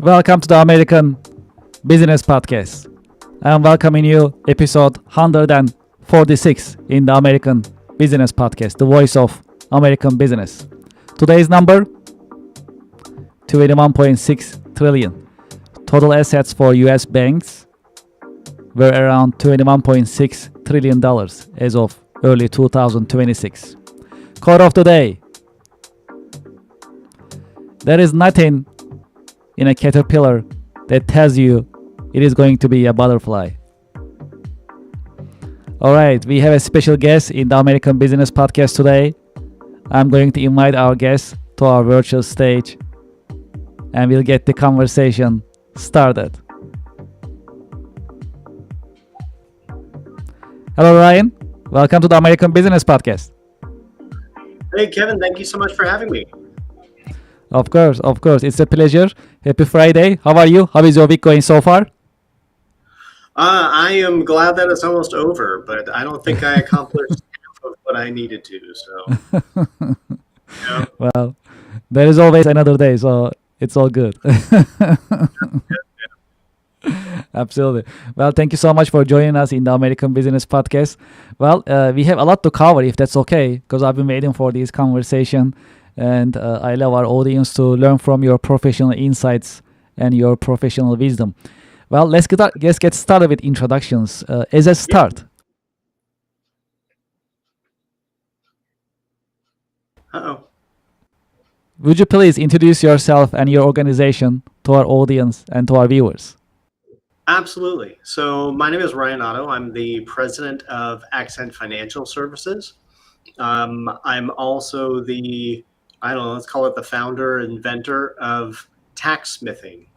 Welcome to the American Business Podcast. I am welcoming you episode 146 in the American Business Podcast, the voice of American business. Today's number 21.6 trillion. Total assets for US banks were around $21.6 trillion as of early 2026. Quote of the day: there is nothing in a caterpillar that tells you it is going to be a butterfly. Alright, we have a special guest in the American Business Podcast today. I'm going to invite our guest to our virtual stage and we'll get the conversation started. Hello Ryan, welcome to the American Business Podcast. Hey Kevin, thank you so much for having me. Of course, it's a pleasure. Happy Friday. How are you? How is your week going so far? I am glad that it's almost over, but I don't think I accomplished half of what I needed to. So, yeah. Well, there is always another day, so it's all good. Absolutely. Well, thank you so much for joining us in the American Business Podcast. Well, we have a lot to cover, if that's okay, because I've been waiting for this conversation. And I love our audience to learn from your professional insights and your professional wisdom. Well, let's get started with introductions. As a start, Uh-oh. would you please introduce yourself and your organization to our audience and to our viewers? Absolutely. So my name is Ryan Otto. I'm the president of Accent Financial Services. I'm also let's call it the founder, inventor of tax smithing.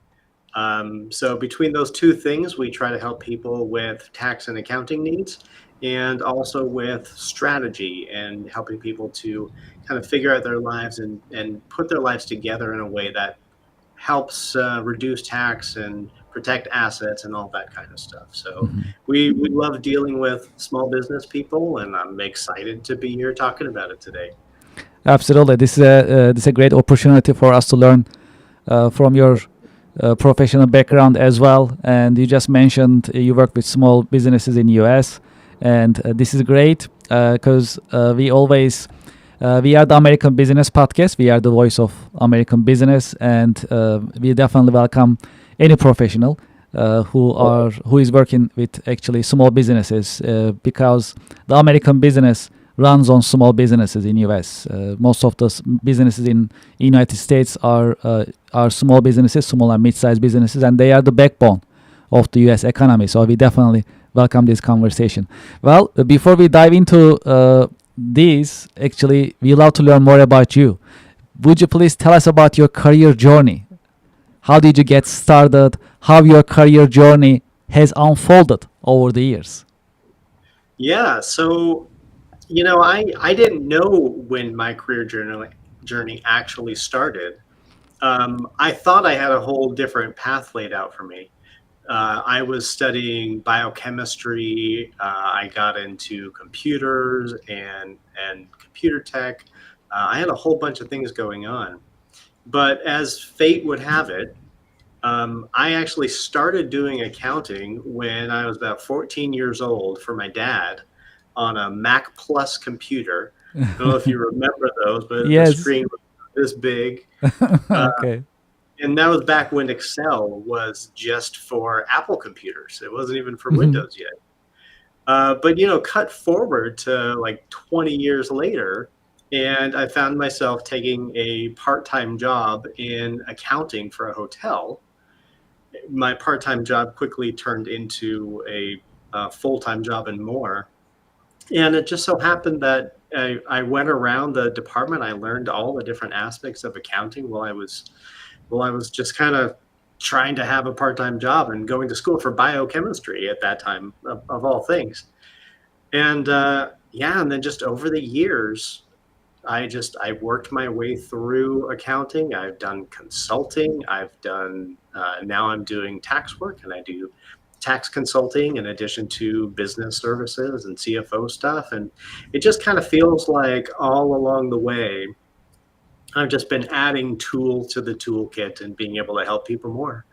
So between those two things, we try to help people with tax and accounting needs and also with strategy and helping people to kind of figure out their lives and put their lives together in a way that helps reduce tax and protect assets and all that kind of stuff. So we love dealing with small business people, and I'm excited to be here talking about it today. Absolutely. This is a great opportunity for us to learn from your professional background as well. And you just mentioned you work with small businesses in US, and this is great because we are the American Business Podcast. We are the voice of American business, and we definitely welcome any professional who is working with actually small businesses because the American business runs on small businesses in US. Most of the businesses in United States are small businesses, small and mid-sized businesses, and they are the backbone of the US economy. So we definitely welcome this conversation. Well, before we dive into this, actually, we love to learn more about you. Would you please tell us about your career journey? How did you get started? How your career journey has unfolded over the years? Yeah, so I didn't know when my career journey actually started. I thought I had a whole different path laid out for me. I was studying biochemistry. I got into computers and computer tech. I had a whole bunch of things going on. But as fate would have it, I actually started doing accounting when I was about 14 years old for my dad on a Mac Plus computer. I don't know if you remember those, but Yes. the screen was this big. Okay. And that was back when Excel was just for Apple computers. It wasn't even for Windows yet. But cut forward to like 20 years later, and I found myself taking a part-time job in accounting for a hotel. My part-time job quickly turned into a full-time job and more. And it just so happened that I went around the department. I learned all the different aspects of accounting while I was just kind of trying to have a part-time job and going to school for biochemistry at that time, of all things. And and then just over the years, I worked my way through accounting. I've done consulting. Now I'm doing tax work, and I do tax consulting in addition to business services and CFO stuff. And it just kind of feels like all along the way, I've just been adding tool to the toolkit and being able to help people more.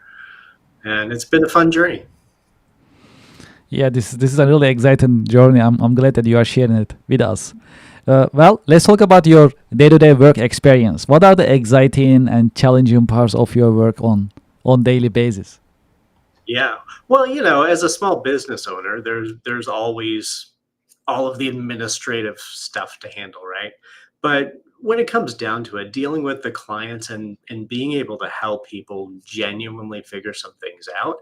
And it's been a fun journey. Yeah, this is a really exciting journey. I'm glad that you are sharing it with us. Well, let's talk about your day-to-day work experience. What are the exciting and challenging parts of your work on daily basis? Yeah. Well, as a small business owner, there's always all of the administrative stuff to handle, right? But when it comes down to it, dealing with the clients and being able to help people genuinely figure some things out,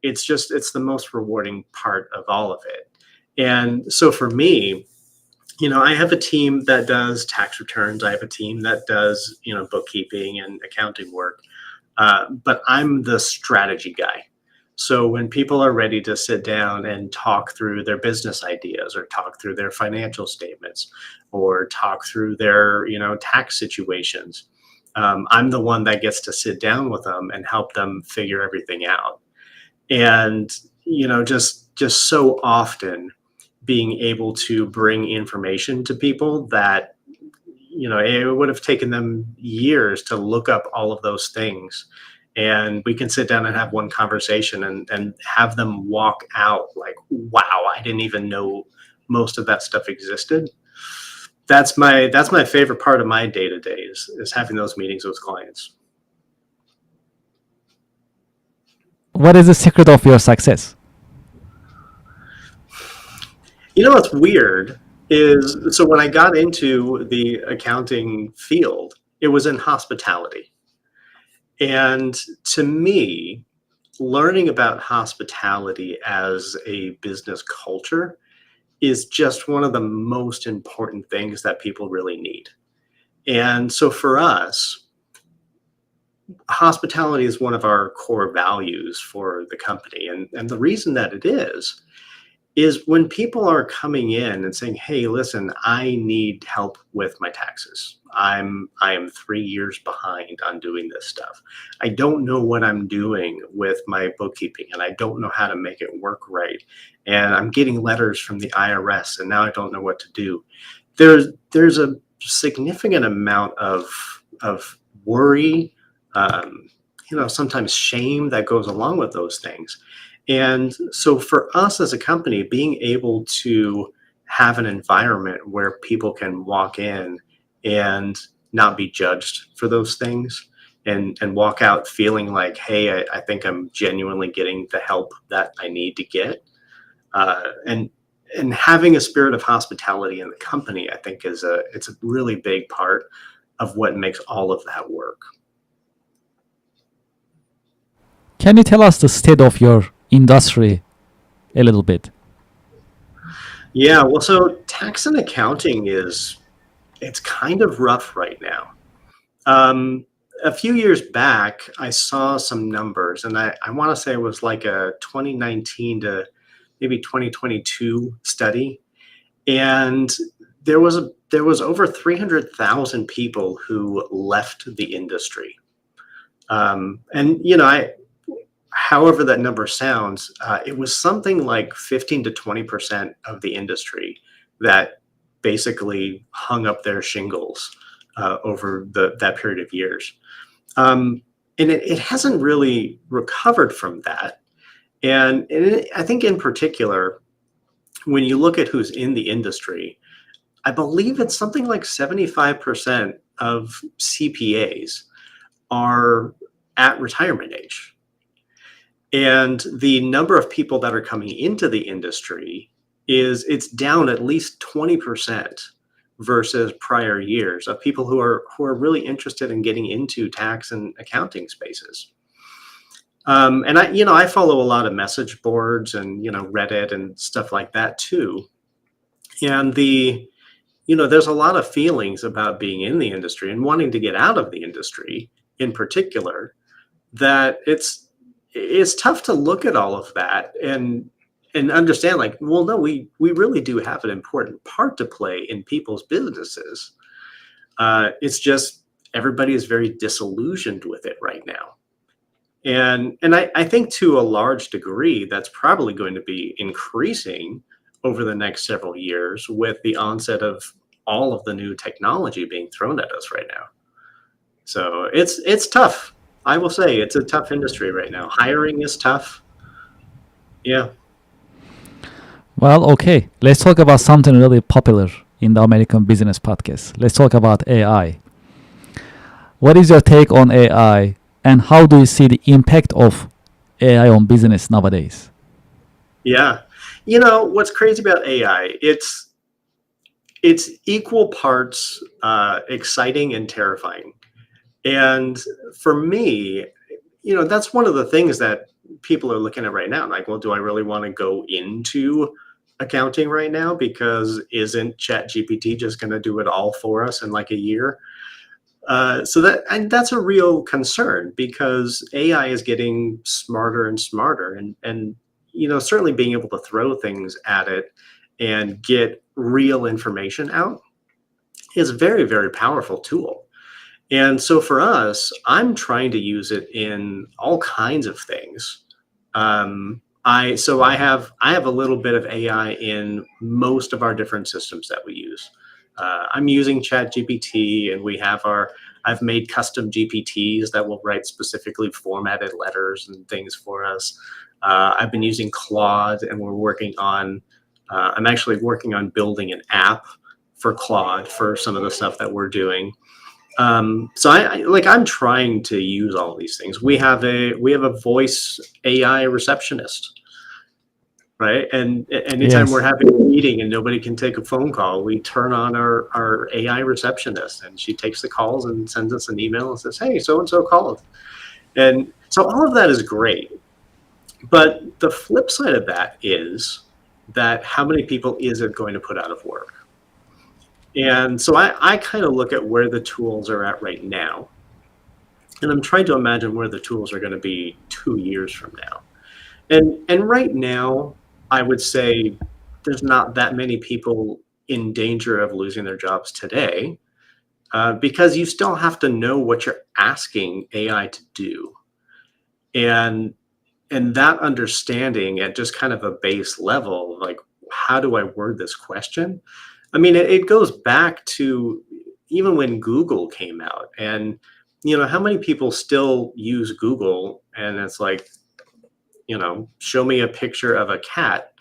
it's the most rewarding part of all of it. And so for me, I have a team that does tax returns. I have a team that does, bookkeeping and accounting work. But I'm the strategy guy. So when people are ready to sit down and talk through their business ideas or talk through their financial statements or talk through their, tax situations, I'm the one that gets to sit down with them and help them figure everything out. And, just so often being able to bring information to people that it would have taken them years to look up all of those things. And we can sit down and have one conversation and have them walk out like, wow, I didn't even know most of that stuff existed. That's my favorite part of my day to day is having those meetings with clients. What is the secret of your success? What's weird is, so when I got into the accounting field, it was in hospitality. And to me, learning about hospitality as a business culture is just one of the most important things that people really need. And so for us, hospitality is one of our core values for the company. And the reason that it is when people are coming in and saying, "Hey, listen, I need help with my taxes. I am 3 years behind on doing this stuff. I don't know what I'm doing with my bookkeeping and I don't know how to make it work right. And I'm getting letters from the IRS and now I don't know what to do." There's a significant amount of worry, sometimes shame that goes along with those things. And so for us as a company, being able to have an environment where people can walk in and not be judged for those things and walk out feeling like, hey, I think I'm genuinely getting the help that I need to get. And having a spirit of hospitality in the company, I think it's a really big part of what makes all of that work. Can you tell us the state of your industry a little bit? Yeah, well, so tax and accounting it's kind of rough right now. Um, a few years back, I saw some numbers, and I want to say it was like a 2019 to maybe 2022 study, and there was over 300,000 people who left the industry. And however that number sounds, it was something like 15 to 20% of the industry that basically hung up their shingles over that period of years. And it hasn't really recovered from that. I think in particular, when you look at who's in the industry, I believe it's something like 75% of CPAs are at retirement age. And the number of people that are coming into the industry it's down at least 20% versus prior years of people who are really interested in getting into tax and accounting spaces. And I follow a lot of message boards and Reddit and stuff like that too. And there's a lot of feelings about being in the industry and wanting to get out of the industry in particular, that it's tough to look at all of that and understand, like, well, no, we really do have an important part to play in people's businesses. It's just everybody is very disillusioned with it right now. And I think to a large degree, that's probably going to be increasing over the next several years with the onset of all of the new technology being thrown at us right now. So it's tough. I will say it's a tough industry right now. Hiring is tough. Yeah. Well, okay. Let's talk about something really popular in the American business podcast. Let's talk about AI. What is your take on AI, and how do you see the impact of AI on business nowadays? Yeah. What's crazy about AI, it's equal parts exciting and terrifying. And for me, that's one of the things that people are looking at right now. Like, well, do I really want to go into accounting right now? Because isn't ChatGPT just going to do it all for us in like a year? And that's a real concern, because AI is getting smarter and smarter, and certainly being able to throw things at it and get real information out is a very, very powerful tool. And so for us, I'm trying to use it in all kinds of things. I have a little bit of AI in most of our different systems that we use. I'm using ChatGPT, and I've made custom GPTs that will write specifically formatted letters and things for us. I've been using Claude, and I'm actually working on building an app for Claude for some of the stuff that we're doing. So I'm trying to use all these things. We have a voice AI receptionist, right? And anytime we're Yes. having a meeting and nobody can take a phone call, we turn on our AI receptionist, and she takes the calls and sends us an email and says, "Hey, so and so called." And so all of that is great. But the flip side of that is that how many people is it going to put out of work? And so I kind of look at where the tools are at right now, and I'm trying to imagine where the tools are going to be 2 years from now. And right now, I would say there's not that many people in danger of losing their jobs today, because you still have to know what you're asking AI to do, and that understanding at just kind of a base level, like, how do I word this question? I mean, it goes back to even when Google came out, and how many people still use Google, and it's like, show me a picture of a cat,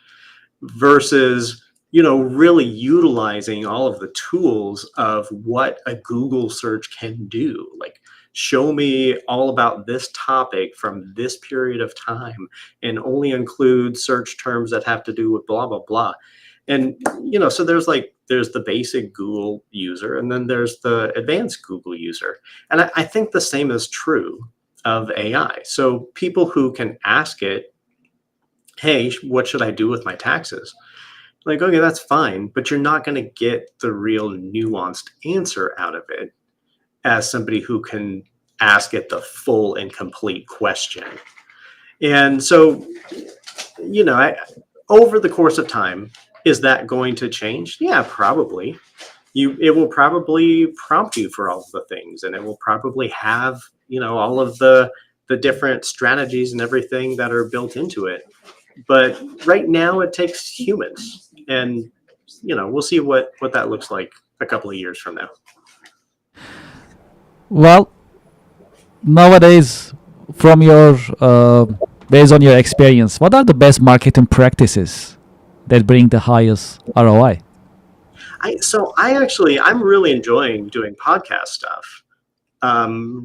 versus really utilizing all of the tools of what a Google search can do. Like, show me all about this topic from this period of time, and only include search terms that have to do with blah blah blah. And so there's the basic Google user, and then there's the advanced Google user. And I think the same is true of AI. So people who can ask it, "Hey, what should I do with my taxes?" Like, okay, that's fine, but you're not going to get the real nuanced answer out of it as somebody who can ask it the full and complete question. And so, over the course of time, is that going to change? Yeah, probably. It will probably prompt you for all of the things, and it will probably have, all of the different strategies and everything that are built into it. But right now, it takes humans, and we'll see what that looks like a couple of years from now. Well, nowadays, from your based on your experience, what are the best marketing practices that bring the highest ROI? I'm really enjoying doing podcast stuff.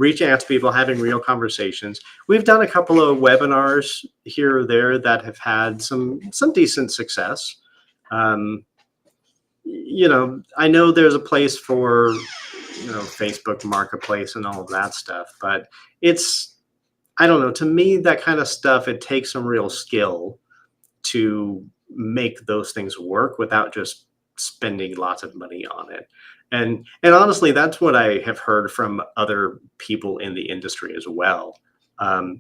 Reaching out to people, having real conversations. We've done a couple of webinars here or there that have had some decent success. I know there's a place for Facebook Marketplace and all of that stuff, but I don't know. To me, that kind of stuff, it takes some real skill to make those things work without just spending lots of money on it. And honestly, that's what I have heard from other people in the industry as well.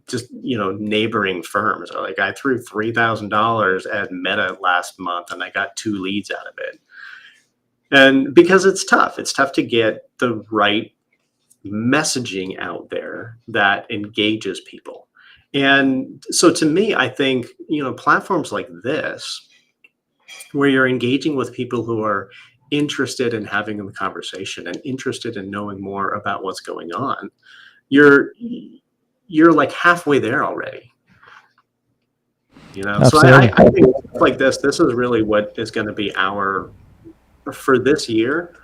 Just neighboring firms are like, I threw $3,000 at Meta last month, and I got 2 leads out of it. And because it's tough to get the right messaging out there that engages people. And so to me, I think platforms like this, where you're engaging with people who are interested in having the conversation and interested in knowing more about what's going on, you're you're like halfway there already. So Absolutely. I think stuff like this is really what is going to be for this year,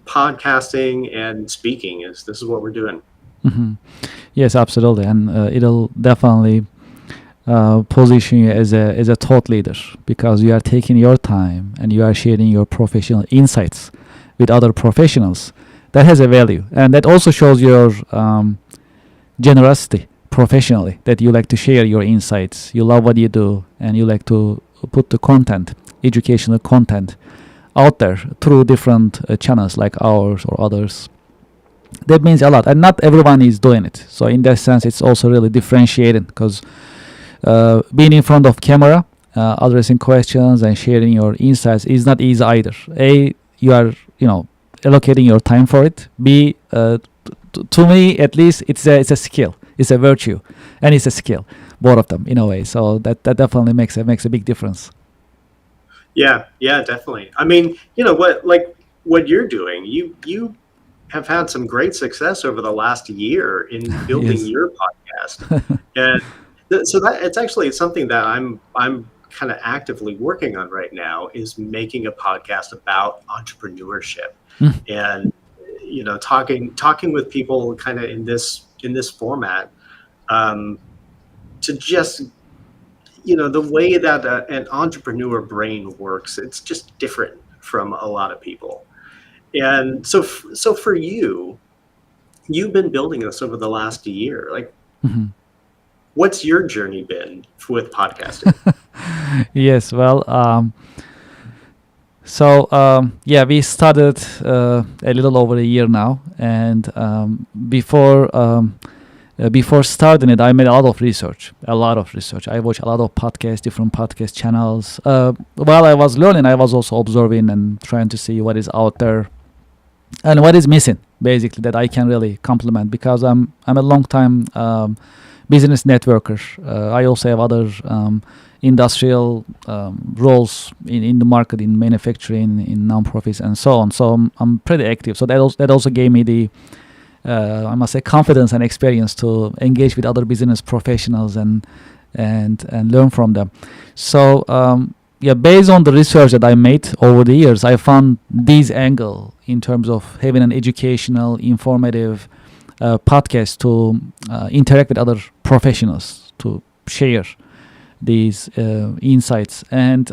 podcasting and speaking this is what we're doing. Hmm. Yes, absolutely, and it'll definitely position you as a thought leader because you are taking your time and you are sharing your professional insights with other professionals. That has a value, and that also shows your generosity professionally. That you like to share your insights, you love what you do, and you like to put the content, educational content, out there through different channels like ours or others. That means a lot, and not everyone is doing it. So in that sense, it's also really differentiating because being in front of camera, addressing questions and sharing your insights is not easy either. A, you are allocating your time for it. B, to me at least, it's a skill, it's a virtue, and it's a skill, both of them in a way. So that definitely makes a big difference. Yeah, definitely. I mean, what you're doing, you have had some great success over the last year in building Yes. your podcast, and so that it's actually something that I'm kind of actively working on right now, is making a podcast about entrepreneurship Mm. and talking with people kind of in this format, to just the way that an entrepreneur brain works, it's just different from a lot of people. And so for you've been building this over the last year. Like, Mhm. what's your journey been with podcasting? Yes, well, yeah, we started a little over a year now, and before starting it, I made a lot of research. A lot of research. I watched a lot of podcasts, different podcast channels. While I was learning, I was also observing and trying to see what is out there and what is missing, basically, that I can really complement because I'm a long time business networker. I also have other industrial roles in the market, in manufacturing, in nonprofits, and so on. So I'm pretty active. So that also gave me the I must say confidence and experience to engage with other business professionals and learn from them. So yeah, based on the research that I made over the years, I found this angle in terms of having an educational, informative podcast to interact with other professionals to share these insights, and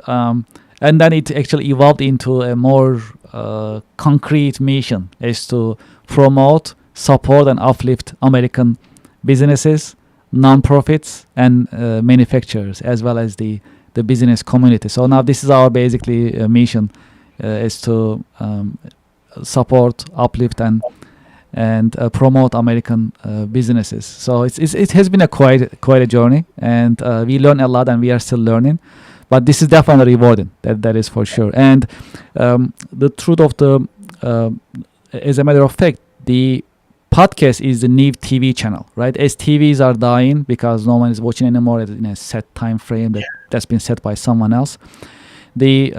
then it actually evolved into a more concrete mission, is to promote, support, and uplift American businesses, nonprofits, and manufacturers, as well as the business community. So now this is our basically mission, is to support, uplift, and promote American businesses. So it has been quite a journey, and we learn a lot, and we are still learning. But this is definitely rewarding. That is for sure. And the truth of as a matter of fact, the podcast is the new TV channel, right? As TVs are dying because no one is watching anymore in a set time frame that's been set by someone else. The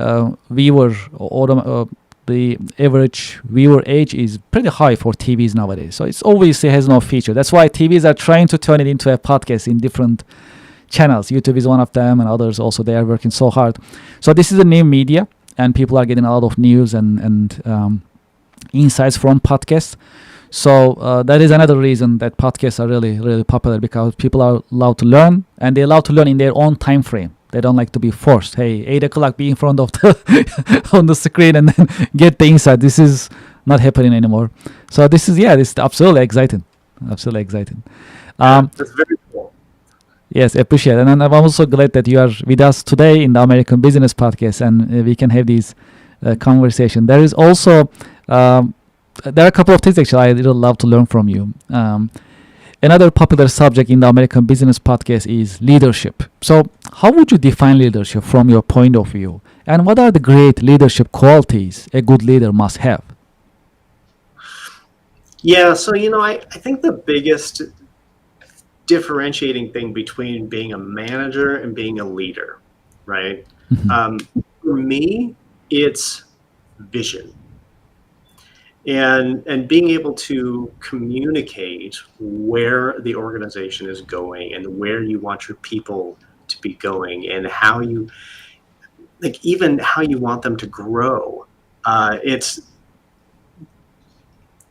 the average viewer age is pretty high for TVs nowadays. So it's obviously has no feature. That's why TVs are trying to turn it into a podcast in different channels. YouTube is one of them, and others also. They are working so hard. So this is a new media, and people are getting a lot of news and insights from podcasts. So that is another reason that podcasts are really, really popular, because people are allowed to learn, and they allow to learn in their own time frame. They don't like to be forced. Hey, 8 o'clock, be in front of the on the screen and then get the insight. This is not happening anymore. So this is absolutely exciting. Absolutely exciting. That's very cool. Yes, appreciate it. And I'm also glad that you are with us today in the American Business Podcast, and we can have these conversation. There is also there are a couple of things actually I really love to learn from you. Another popular subject in the American Business Podcast is leadership. So how would you define leadership from your point of view? And what are the great leadership qualities a good leader must have? Yeah, so I think the biggest differentiating thing between being a manager and being a leader, right? Mhm. For me, it's vision. And being able to communicate where the organization is going and where you want your people to be going, and how you, like, even how you want them to grow. It's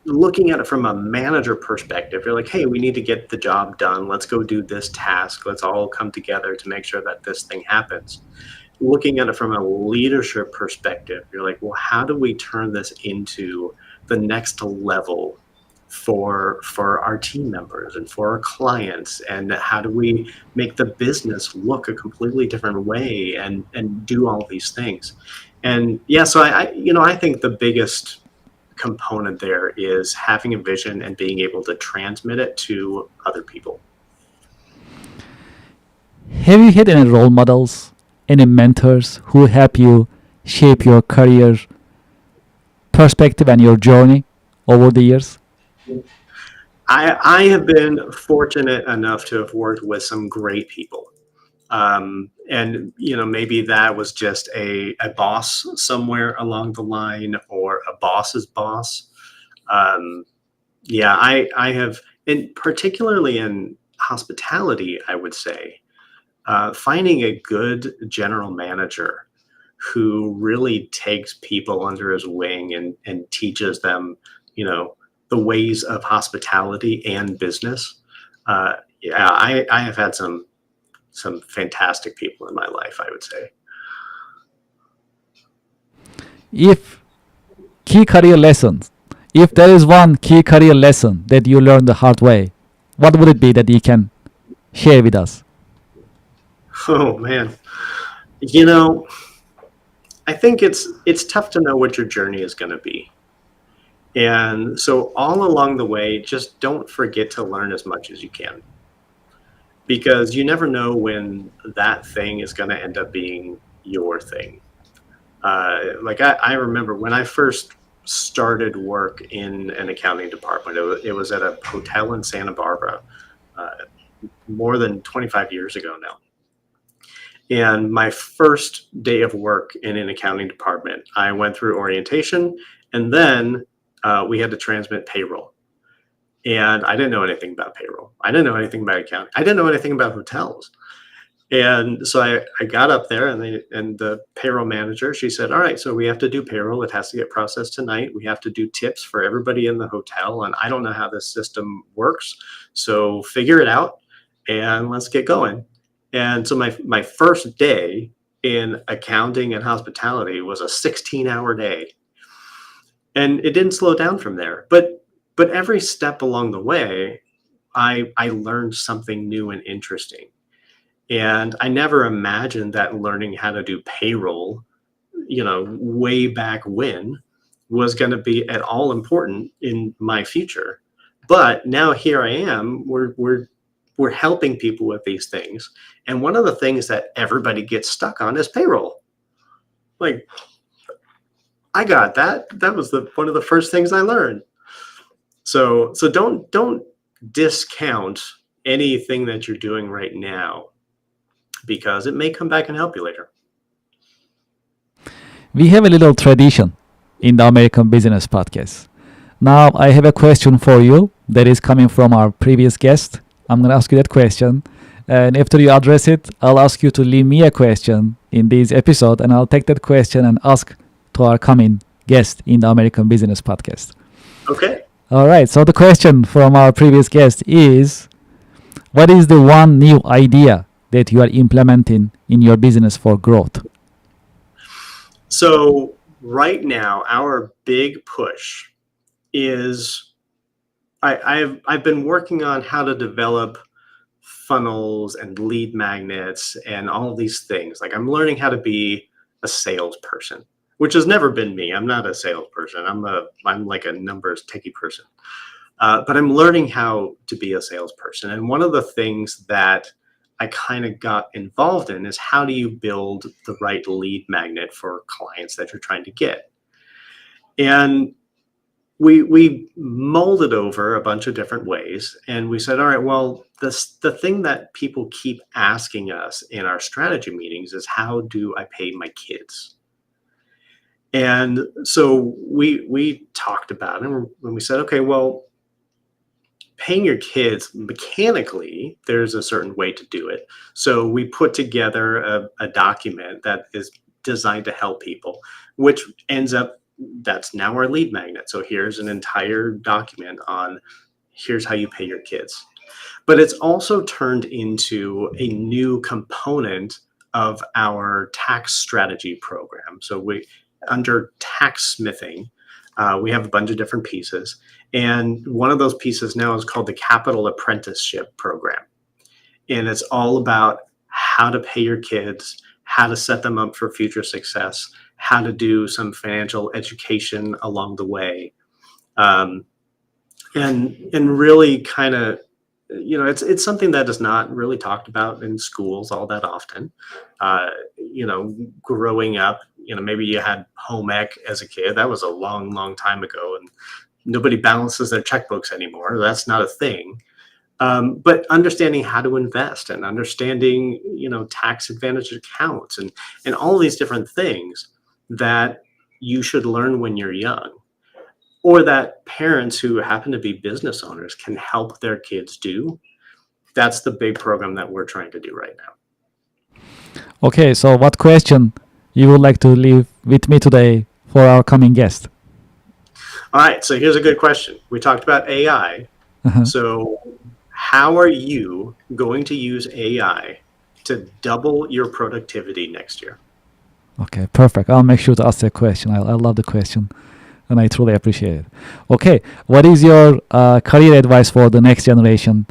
looking at it from a manager perspective. You're like, hey, we need to get the job done. Let's go do this task. Let's all come together to make sure that this thing happens. Looking at it from a leadership perspective, you're like, well, how do we turn this into the next level for our team members and for our clients? And how do we make the business look a completely different way, and do all these things? And yeah, so I think the biggest component there is having a vision and being able to transmit it to other people. Have you had any role models, any mentors who help you shape your career perspective and your journey over the years? I have been fortunate enough to have worked with some great people. And maybe that was just a boss somewhere along the line, or a boss's boss. Yeah, I have, and particularly in hospitality, I would say, finding a good general manager who really takes people under his wing and teaches them, the ways of hospitality and business. Yeah, I have had some fantastic people in my life, I would say. If key career lessons, if there is one key career lesson that you learned the hard way, what would it be that you can share with us? Oh man, I think it's tough to know what your journey is going to be. And so all along the way, just don't forget to learn as much as you can, because you never know when that thing is going to end up being your thing. Like I remember when I first started work in an accounting department, it was at a hotel in Santa Barbara, uh, more than 25 years ago now. And my first day of work in an accounting department, I went through orientation, and then we had to transmit payroll. And I didn't know anything about payroll. I didn't know anything about accounting. I didn't know anything about hotels. And so I got up there, and the payroll manager, she said, all right, so we have to do payroll. It has to get processed tonight. We have to do tips for everybody in the hotel. And I don't know how this system works. So figure it out and let's get going. And so my first day in accounting and hospitality was a 16-hour day. And it didn't slow down from there. But every step along the way, I learned something new and interesting. And I never imagined that learning how to do payroll, way back when, was going to be at all important in my future. But now here I am, we're helping people with these things. And one of the things that everybody gets stuck on is payroll. Like, I got that. That was one of the first things I learned. So don't discount anything that you're doing right now, because it may come back and help you later. We have a little tradition in the American Business Podcast. Now, I have a question for you that is coming from our previous guest. I'm going to ask you that question. And after you address it, I'll ask you to leave me a question in this episode, and I'll take that question and ask to our coming guest in the American Business Podcast. Okay. All right. So the question from our previous guest is, what is the one new idea that you are implementing in your business for growth? So right now, our big push is I've been working on how to develop funnels and lead magnets and all of these things. Like, I'm learning how to be a salesperson, which has never been me. I'm not a salesperson. I'm like a numbers techie person. But I'm learning how to be a salesperson. And one of the things that I kind of got involved in is, how do you build the right lead magnet for clients that you're trying to get? And we molded over a bunch of different ways, and we said, all right, well, the thing that people keep asking us in our strategy meetings is, how do I pay my kids? And so we talked about it, and we said, okay, well, paying your kids mechanically, there's a certain way to do it. So we put together a document that is designed to help people, which ends up that's now our lead magnet. So here's an entire document on here's how you pay your kids. But it's also turned into a new component of our tax strategy program. So we under tax smithing, we have a bunch of different pieces. And one of those pieces now is called the Capital Apprenticeship Program. And it's all about how to pay your kids, how to set them up for future success, how to do some financial education along the way. Um, and really kind of, it's something that is not really talked about in schools all that often. Growing up, maybe you had home ec as a kid. That was a long, long time ago, and nobody balances their checkbooks anymore. That's not a thing. But understanding how to invest and understanding, tax advantage accounts and all these different things that you should learn when you're young, or that parents who happen to be business owners can help their kids do. That's the big program that we're trying to do right now. Okay, so what question you would like to leave with me today for our coming guest? All right, so here's a good question. We talked about AI. So how are you going to use AI to double your productivity next year? Okay, perfect. I'll make sure to ask that question. I love the question, and I truly appreciate it. Okay, what is your career advice for the next generation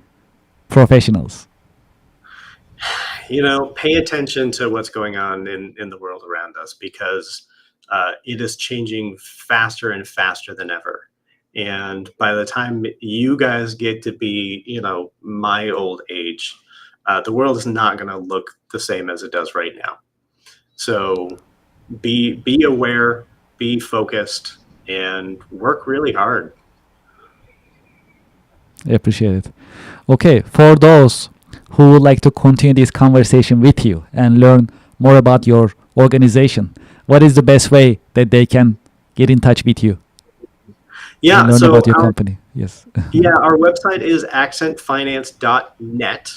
professionals? Pay attention to what's going on in the world around us, because it is changing faster and faster than ever. And by the time you guys get to be, my old age, the world is not going to look the same as it does right now. So be aware, be focused, and work really hard. I appreciate it. Okay, for those who would like to continue this conversation with you and learn more about your organization, what is the best way that they can get in touch with you? Yeah, and learn so about your company. Yes. Yeah, our website is accentfinance.net.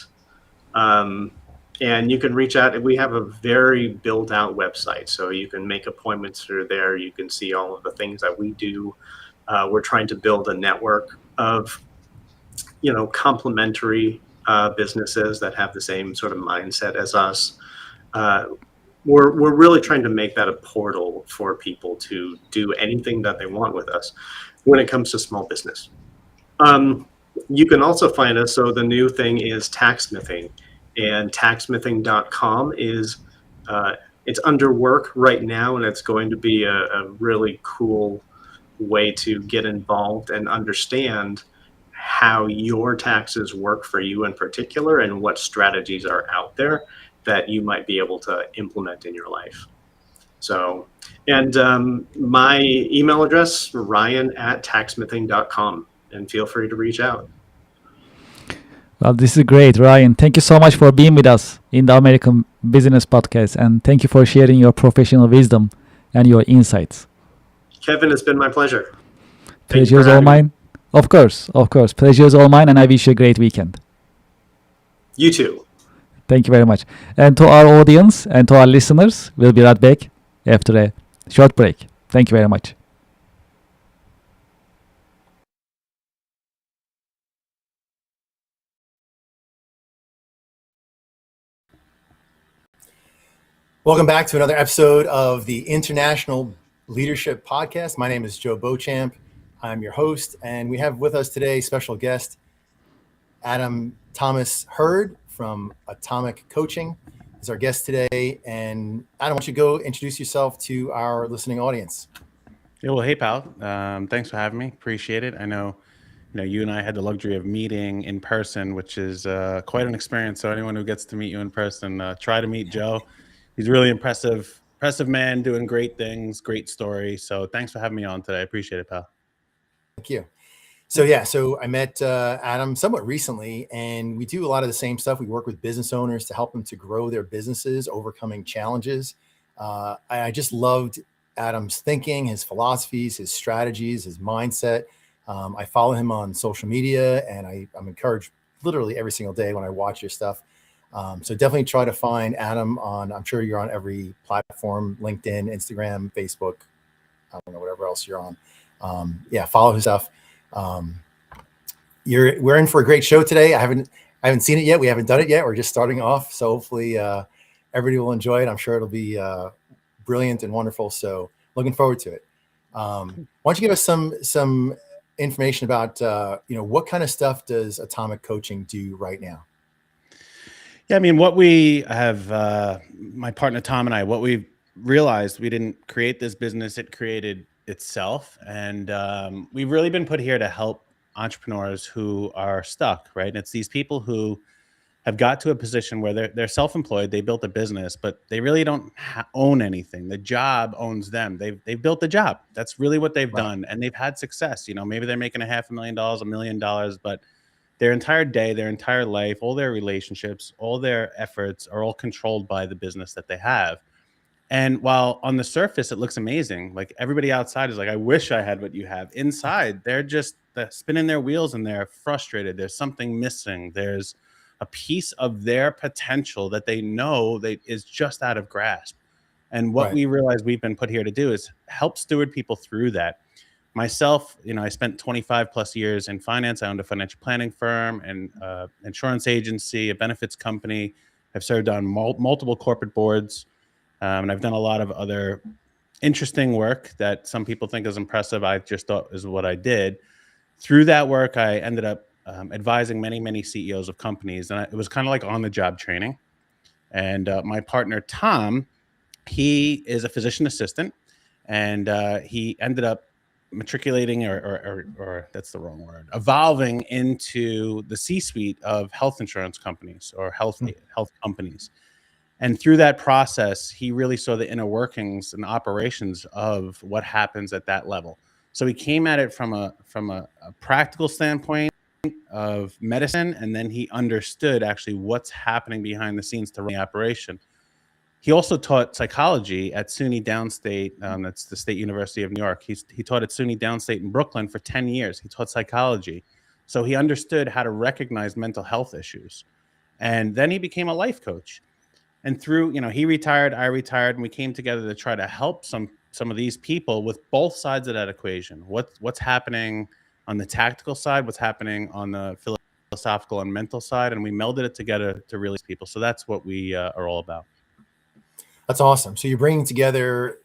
And you can reach out. We have a very built out website, so you can make appointments through there. You can see all of the things that we do. We're trying to build a network of, complementary businesses that have the same sort of mindset as us. We're really trying to make that a portal for people to do anything that they want with us when it comes to small business. You can also find us. So the new thing is taxsmithing, and taxsmithing.com is it's under work right now, and it's going to be a really cool way to get involved and understand how your taxes work for you in particular, and what strategies are out there that you might be able to implement in your life. So, and my email address, ryan@taxsmithing.com, and feel free to reach out. Well, this is great, Ryan. Thank you so much for being with us in the American Business Podcast, and thank you for sharing your professional wisdom and your insights. Kevin, it's been my pleasure. Pleasure is all mine. Of course. Pleasure is all mine, and I wish you a great weekend. You too. Thank you very much. And to our audience and to our listeners, we'll be right back after a short break. Thank you very much. Welcome back to another episode of the International Leadership Podcast. My name is Joe Beauchamp. I'm your host, and we have with us today special guest Adam Thomas Hurd from Atomic Coaching is our guest today. And Adam, why don't you go introduce yourself to our listening audience? Yeah, well, hey, pal. Thanks for having me. Appreciate it. I know, you and I had the luxury of meeting in person, which is quite an experience. So anyone who gets to meet you in person, try to meet Joe. He's really impressive man, doing great things, great story. So thanks for having me on today. I appreciate it, pal. Thank you. So I met Adam somewhat recently, and we do a lot of the same stuff. We work with business owners to help them to grow their businesses, overcoming challenges. I just loved Adam's thinking, his philosophies, his strategies, his mindset. I follow him on social media, and I'm encouraged literally every single day when I watch your stuff. So definitely try to find Adam on, I'm sure you're on every platform, LinkedIn, Instagram, Facebook, I don't know, whatever else you're on. Yeah, follow his stuff. We're in for a great show today. I haven't seen it yet. We haven't done it yet. We're just starting off. So hopefully everybody will enjoy it. I'm sure it'll be brilliant and wonderful. So looking forward to it. Why don't you give us some information about, what kind of stuff does Atomic Coaching do right now? Yeah, I mean, what we have, my partner Tom and I, what we've realized, we didn't create this business, it created itself. And we've really been put here to help entrepreneurs who are stuck, right? And it's these people who have got to a position where they're self-employed, they built a business, but they really don't own anything. The job owns them. They've built the job. That's really what they've done. And they've had success. maybe they're making $500,000, $1 million, but their entire day, their entire life, all their relationships, all their efforts are all controlled by the business that they have. And while on the surface, it looks amazing, like everybody outside is like, I wish I had what you have. Inside, they're just spinning their wheels and they're frustrated. There's something missing. There's a piece of their potential that they know that is just out of grasp. And what we realize we've been put here to do is help steward people through that. Myself, I spent 25 plus years in finance. I owned a financial planning firm and insurance agency, a benefits company. I've served on multiple corporate boards, and I've done a lot of other interesting work that some people think is impressive. I just thought is what I did. Through that work, I ended up advising many CEOs of companies, and it was kind of like on-the-job training. And my partner, Tom, he is a physician assistant, and he ended up matriculating or that's the wrong word, evolving into the C-suite of health insurance companies or health companies. And through that process, he really saw the inner workings and operations of what happens at that level. So he came at it from a practical standpoint of medicine, and then he understood actually what's happening behind the scenes to run the operation. He also taught psychology at SUNY Downstate. That's the State University of New York. He taught at SUNY Downstate in Brooklyn for 10 years. He taught psychology. So he understood how to recognize mental health issues. And then he became a life coach. And through, he retired, I retired, and we came together to try to help some of these people with both sides of that equation. What's happening on the tactical side, what's happening on the philosophical and mental side, and we melded it together to release people. So that's what we are all about. That's awesome. So you're bringing together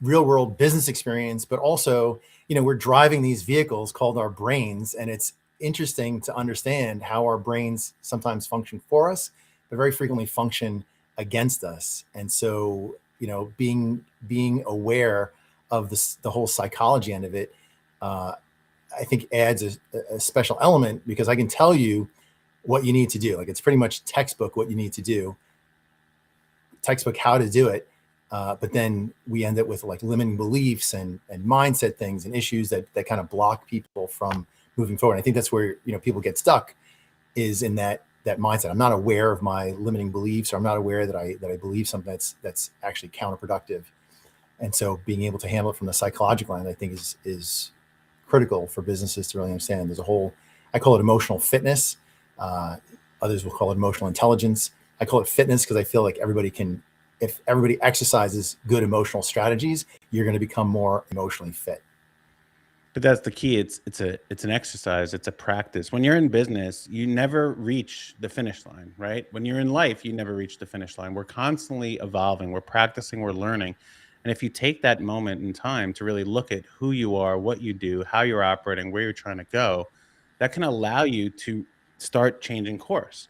real world business experience, but also, we're driving these vehicles called our brains. And it's interesting to understand how our brains sometimes function for us, but very frequently function against us. And so, being aware of the whole psychology end of it, I think adds a special element, because I can tell you what you need to do. Like, it's pretty much textbook what you need to do. Textbook how to do it, but then we end up with like limiting beliefs and mindset things and issues that kind of block people from moving forward. I think that's where people get stuck, is in that mindset. I'm not aware of my limiting beliefs, or I'm not aware that I believe something that's actually counterproductive. And so being able to handle it from the psychological end, I think is critical for businesses to really understand. There's a whole, I call it emotional fitness. Others will call it emotional intelligence. I call it fitness because I feel like if everybody exercises good emotional strategies, you're going to become more emotionally fit. But that's the key. It's an exercise. It's a practice. When you're in business, you never reach the finish line, right? When you're in life, you never reach the finish line. We're constantly evolving. We're practicing. We're learning. And if you take that moment in time to really look at who you are, what you do, how you're operating, where you're trying to go, that can allow you to start changing course.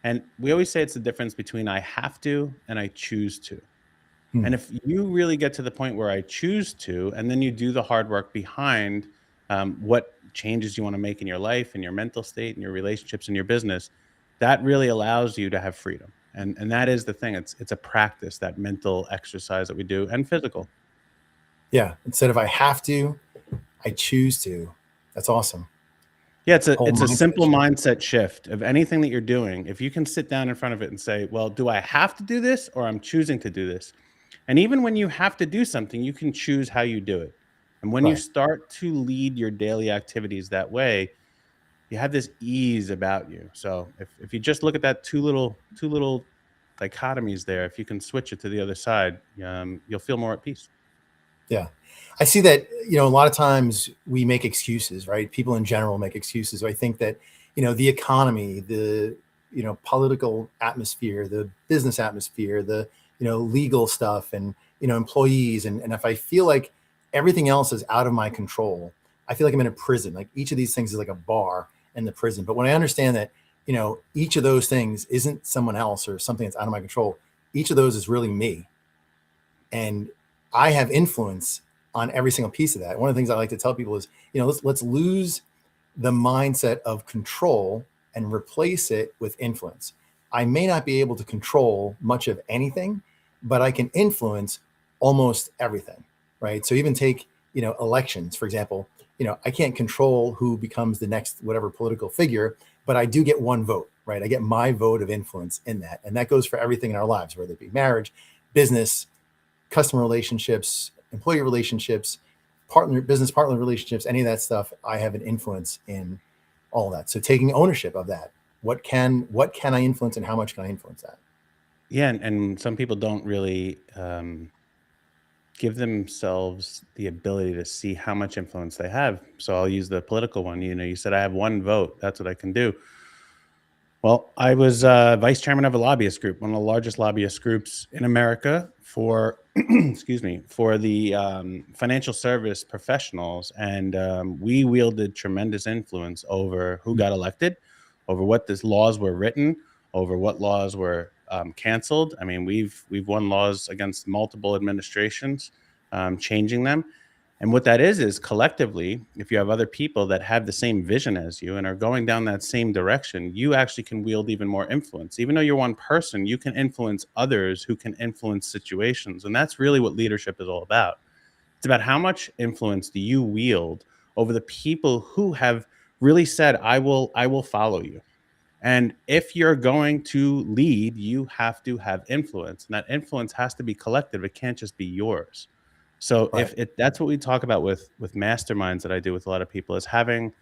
And we always say it's the difference between I have to and I choose to. And if you really get to the point where I choose to, and then you do the hard work behind what changes you want to make in your life, in your mental state, in your relationships, in your business, that really allows you to have freedom. And that is the thing. It's a practice, that mental exercise that we do, and physical. Yeah. Instead of I have to, I choose to. That's awesome. Yeah, it's a simple mindset shift of anything that you're doing. If you can sit down in front of it and say, well, do I have to do this, or I'm choosing to do this? And even when you have to do something, you can choose how you do it. And when you start to lead your daily activities that way, you have this ease about you. So if you just look at that two little dichotomies there, if you can switch it to the other side, you'll feel more at peace. Yeah. I see that, a lot of times we make excuses, right? People in general make excuses. I think that, the economy, the, political atmosphere, the business atmosphere, the, legal stuff and, employees. And if I feel like everything else is out of my control, I feel like I'm in a prison. Like each of these things is like a bar in the prison. But when I understand that, each of those things isn't someone else or something that's out of my control, each of those is really me. And I have influence on every single piece of that. One of the things I like to tell people is, let's lose the mindset of control and replace it with influence. I may not be able to control much of anything, but I can influence almost everything, right? So even take, elections, for example, I can't control who becomes the next whatever political figure, but I do get one vote, right? I get my vote of influence in that. And that goes for everything in our lives, whether it be marriage, business, customer relationships, employee relationships, business partner relationships, any of that stuff. I have an influence in all that. So taking ownership of that, what can I influence and how much can I influence that? Yeah, and some people don't really give themselves the ability to see how much influence they have. So I'll use the political one. You said I have one vote. That's what I can do. Well, I was vice chairman of a lobbyist group, one of the largest lobbyist groups in America for, excuse me, for the financial service professionals. And we wielded tremendous influence over who got elected, over what these laws were written, over what laws were canceled. I mean, we've won laws against multiple administrations, changing them. And what that is collectively, if you have other people that have the same vision as you and are going down that same direction, you actually can wield even more influence. Even though you're one person, you can influence others who can influence situations. And that's really what leadership is all about. It's about how much influence do you wield over the people who have really said, I will follow you. And if you're going to lead, you have to have influence. And that influence has to be collective. It can't just be yours. So Right. if that's what we talk about with masterminds that I do with a lot of people, is having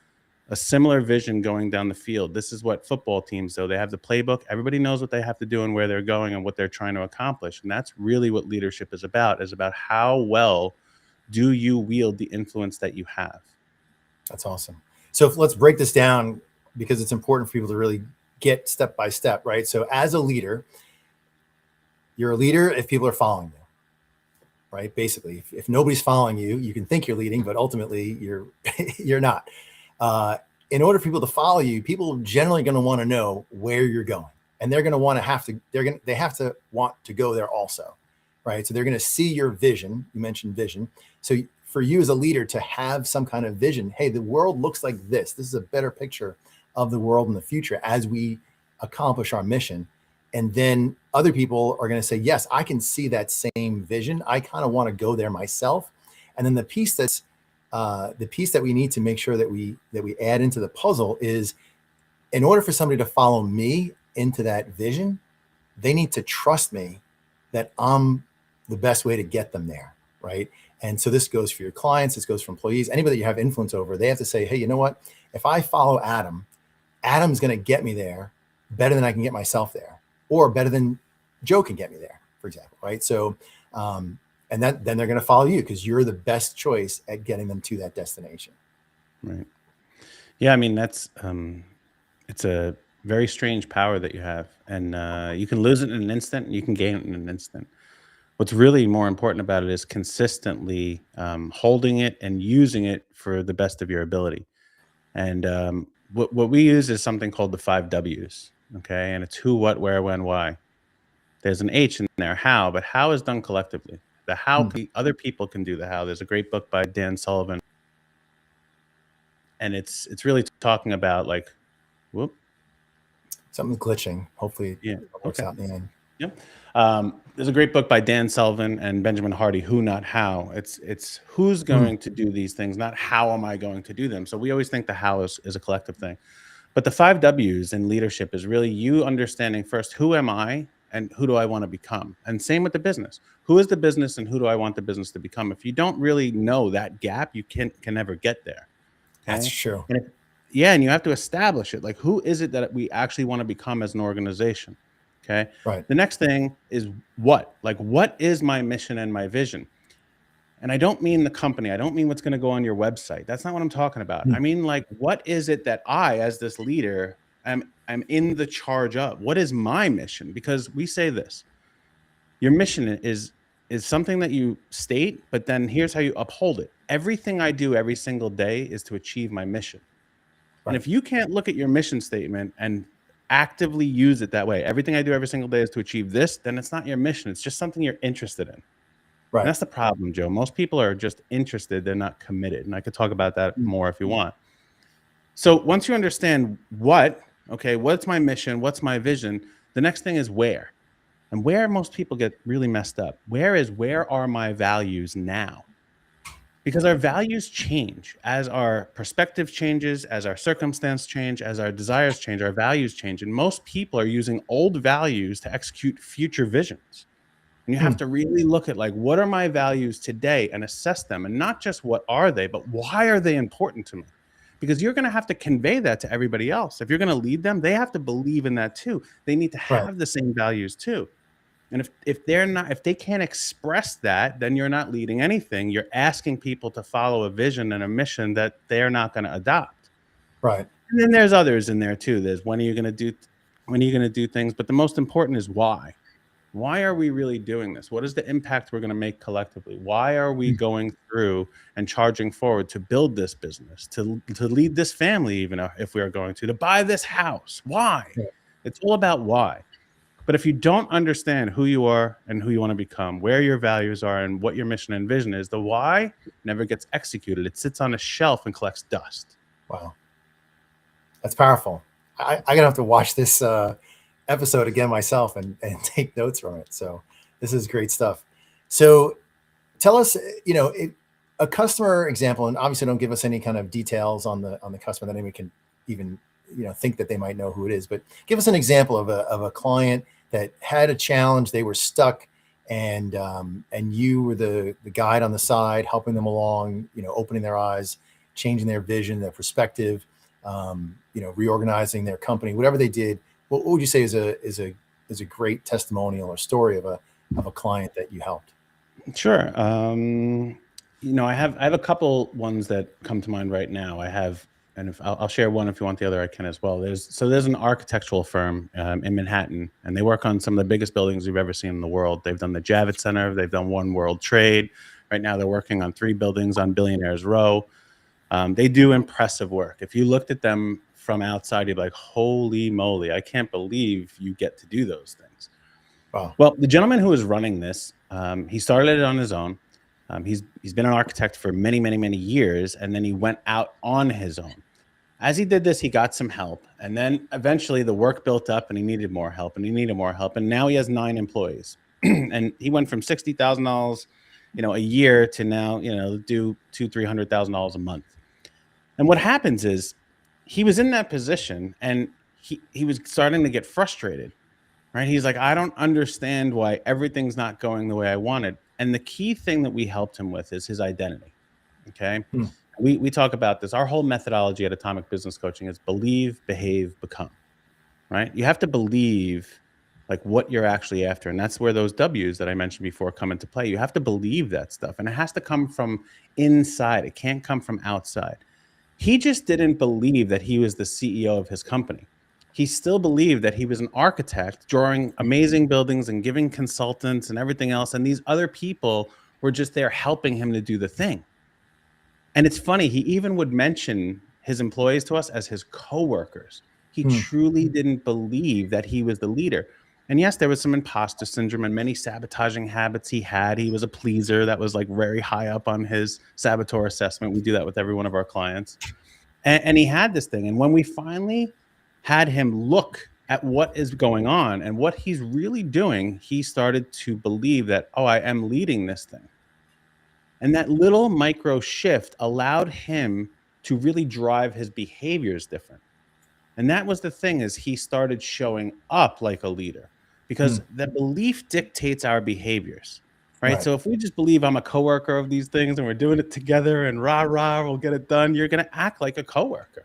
a similar vision going down the field. This is what football teams do. They have the playbook. Everybody knows what they have to do and where they're going and what they're trying to accomplish. And that's really what leadership is about how well do you wield the influence that you have. That's awesome. So let's break this down because it's important for people to really get step by step, right? So as a leader, you're a leader if people are following you, right? Basically, if nobody's following you, you can think you're leading, but ultimately you're not. In order for people to follow you, people are generally going to want to know where you're going, and they're going to want to they have to want to go there also, right? So they're going to see your vision. You mentioned vision. So for you as a leader to have some kind of vision, hey, the world looks like this. This is a better picture of the world in the future as we accomplish our mission. And then other people are going to say, yes, I can see that same vision. I kind of want to go there myself. And then the piece that we need to make sure that we add into the puzzle is, in order for somebody to follow me into that vision, they need to trust me that I'm the best way to get them there, right? And so this goes for your clients, this goes for employees, anybody that you have influence over. They have to say, hey, you know what? If I follow Adam's going to get me there better than I can get myself there, or better than Joe can get me there, for example, right? So, and then they're going to follow you because you're the best choice at getting them to that destination. Right. Yeah. I mean, that's, it's a very strange power that you have, and you can lose it in an instant and you can gain it in an instant. What's really more important about it is consistently holding it and using it for the best of your ability. And what we use is something called the 5 W's. Okay. And it's who, what, where, when, why. There's an H in there, how, but how is done collectively. The how, other people can do the how. There's a great book by Dan Sullivan. And it's really talking about like, whoop. Something's glitching. Hopefully it works out in the end. Yep. There's a great book by Dan Sullivan and Benjamin Hardy, Who Not How. It's who's going to do these things, not how am I going to do them. So we always think the how is a collective thing. But the 5 W's in leadership is really you understanding first, who am I and who do I want to become? And same with the business. Who is the business and who do I want the business to become? If you don't really know that gap, you can never get there. Okay? That's true. And and you have to establish it. Like, who is it that we actually want to become as an organization? Okay. Right. The next thing is what? Like, what is my mission and my vision? And I don't mean the company. I don't mean what's going to go on your website. That's not what I'm talking about. I mean, like, what is it that I, as this leader, I'm in the charge of? What is my mission? Because we say this: your mission is something that you state, but then here's how you uphold it. Everything I do every single day is to achieve my mission. Right. And if you can't look at your mission statement and actively use it that way, everything I do every single day is to achieve this, then it's not your mission. It's just something you're interested in. Right. And that's the problem, Joe. Most people are just interested. They're not committed. And I could talk about that more if you want. So once you understand what's my mission? What's my vision? The next thing is where. And where most people get really messed up. Where are my values now? Because our values change as our perspective changes, as our circumstance change, as our desires change, our values change. And most people are using old values to execute future visions. And you have to really look at, like, what are my values today and assess them, and not just what are they, but why are they important to me? Because you're going to have to convey that to everybody else. If you're going to lead them, they have to believe in that too. They need to have the same values too. And if they can't express that, then you're not leading anything. You're asking people to follow a vision and a mission that they're not going to adopt. Right. And then there's others in there too. There's when are you going to do things, but the most important is why. Why are we really doing this? What is the impact we're going to make collectively? Why are we going through and charging forward to build this business, to lead this family, even if we are going to buy this house? Why? It's all about why. But if you don't understand who you are and who you want to become, where your values are and what your mission and vision is, the why never gets executed. It sits on a shelf and collects dust. Wow. That's powerful. I'm going to have to watch this episode again myself and take notes from it. So this is great stuff. So tell us, a customer example, and obviously don't give us any kind of details on the customer that anyone can even, think that they might know who it is, but give us an example of a client that had a challenge. They were stuck, and you were the guide on the side, helping them along, opening their eyes, changing their vision, their perspective, reorganizing their company, whatever they did. What would you say is a great testimonial or story of a client that you helped? Sure. I have a couple ones that come to mind right now. And I'll share one. If you want the other, I can as well. There's an architectural firm in Manhattan, and they work on some of the biggest buildings you've ever seen in the world. They've done the Javits Center. They've done One World Trade. Right now, they're working on 3 buildings on Billionaires Row. They do impressive work. If you looked at them from outside, you'd be like, holy moly, I can't believe you get to do those things. Wow. Well, the gentleman who is running this, he started it on his own. He's been an architect for many, many, many years, and then he went out on his own. As he did this, he got some help, and then eventually the work built up, and he needed more help, and now he has 9 employees. And he went from $60,000, a year to now, do $200,000-$300,000 a month. And what happens is, he was in that position, and he was starting to get frustrated, right? He's like, I don't understand why everything's not going the way I wanted. And the key thing that we helped him with is his identity. Okay. We talk about this. Our whole methodology at Atomic Business Coaching is believe, behave, become, right? You have to believe like what you're actually after. And that's where those W's that I mentioned before come into play. You have to believe that stuff, and it has to come from inside. It can't come from outside. He just didn't believe that he was the CEO of his company. He still believed that he was an architect drawing amazing buildings and giving consultants and everything else. And these other people were just there helping him to do the thing. And it's funny, he even would mention his employees to us as his coworkers. He truly didn't believe that he was the leader. And yes, there was some imposter syndrome and many sabotaging habits he had. He was a pleaser. That was like very high up on his saboteur assessment. We do that with every one of our clients. And he had this thing. And when we finally had him look at what is going on and what he's really doing, he started to believe that, oh, I am leading this thing. And that little micro shift allowed him to really drive his behaviors different. And that was the thing, is he started showing up like a leader. because the belief dictates our behaviors, right? Right. So if we just believe I'm a coworker of these things and we're doing it together and rah, rah, we'll get it done, you're going to act like a coworker.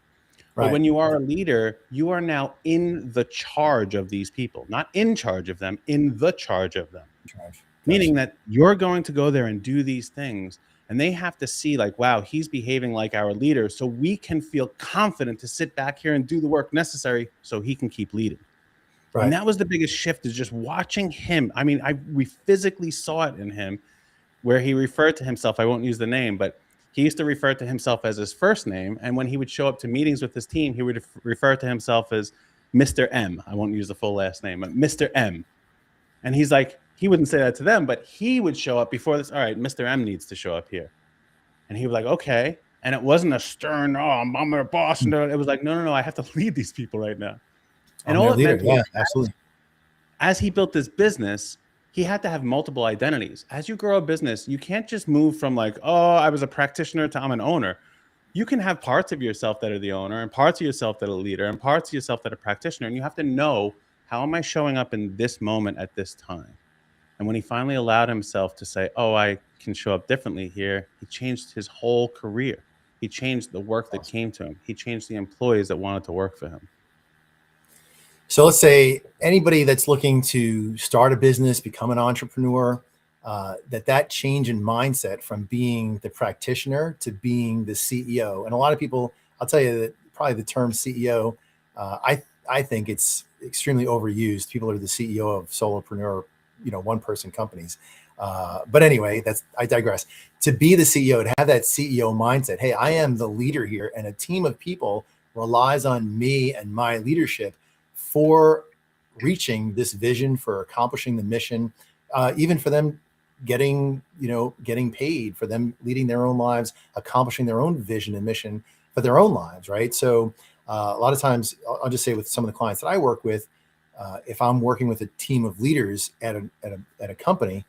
But Right. when you are a leader, you are now in the charge of these people, not in charge of them, in the charge of them. Charge. Meaning Gotcha. that you're going to go there and do these things, and they have to see like, wow, he's behaving like our leader, so we can feel confident to sit back here and do the work necessary so he can keep leading. Right. And that was the biggest shift, is just watching him. I mean, we physically saw it in him, where he referred to himself, I won't use the name, but he used to refer to himself as his first name. And when he would show up to meetings with his team, he would refer to himself as Mr. M. I won't use the full last name, but Mr. M. And he's like, he wouldn't say that to them, but he would show up before this. All right, Mr. M needs to show up here. And he was like, okay. And it wasn't a stern, oh, I'm their boss. And it was like, no, I have to lead these people right now. And all it meant was, absolutely. As he built this business, he had to have multiple identities. As you grow a business, you can't just move from like, oh, I was a practitioner to I'm an owner. You can have parts of yourself that are the owner and parts of yourself that are a leader and parts of yourself that are a practitioner. And you have to know, how am I showing up in this moment at this time? And when he finally allowed himself to say, oh, I can show up differently here, he changed his whole career. He changed the work that came to him. He changed the employees that wanted to work for him. So let's say anybody that's looking to start a business, become an entrepreneur, that change in mindset from being the practitioner to being the CEO. And a lot of people, I'll tell you that probably the term CEO, I think it's extremely overused. People are the CEO of solopreneur, one-person companies. But anyway, I digress. To be the CEO, to have that CEO mindset, hey, I am the leader here, and a team of people relies on me and my leadership for reaching this vision, for accomplishing the mission, even for them getting paid, for them leading their own lives, accomplishing their own vision and mission for their own lives, right? So a lot of times, I'll just say with some of the clients that I work with, if I'm working with a team of leaders at a company,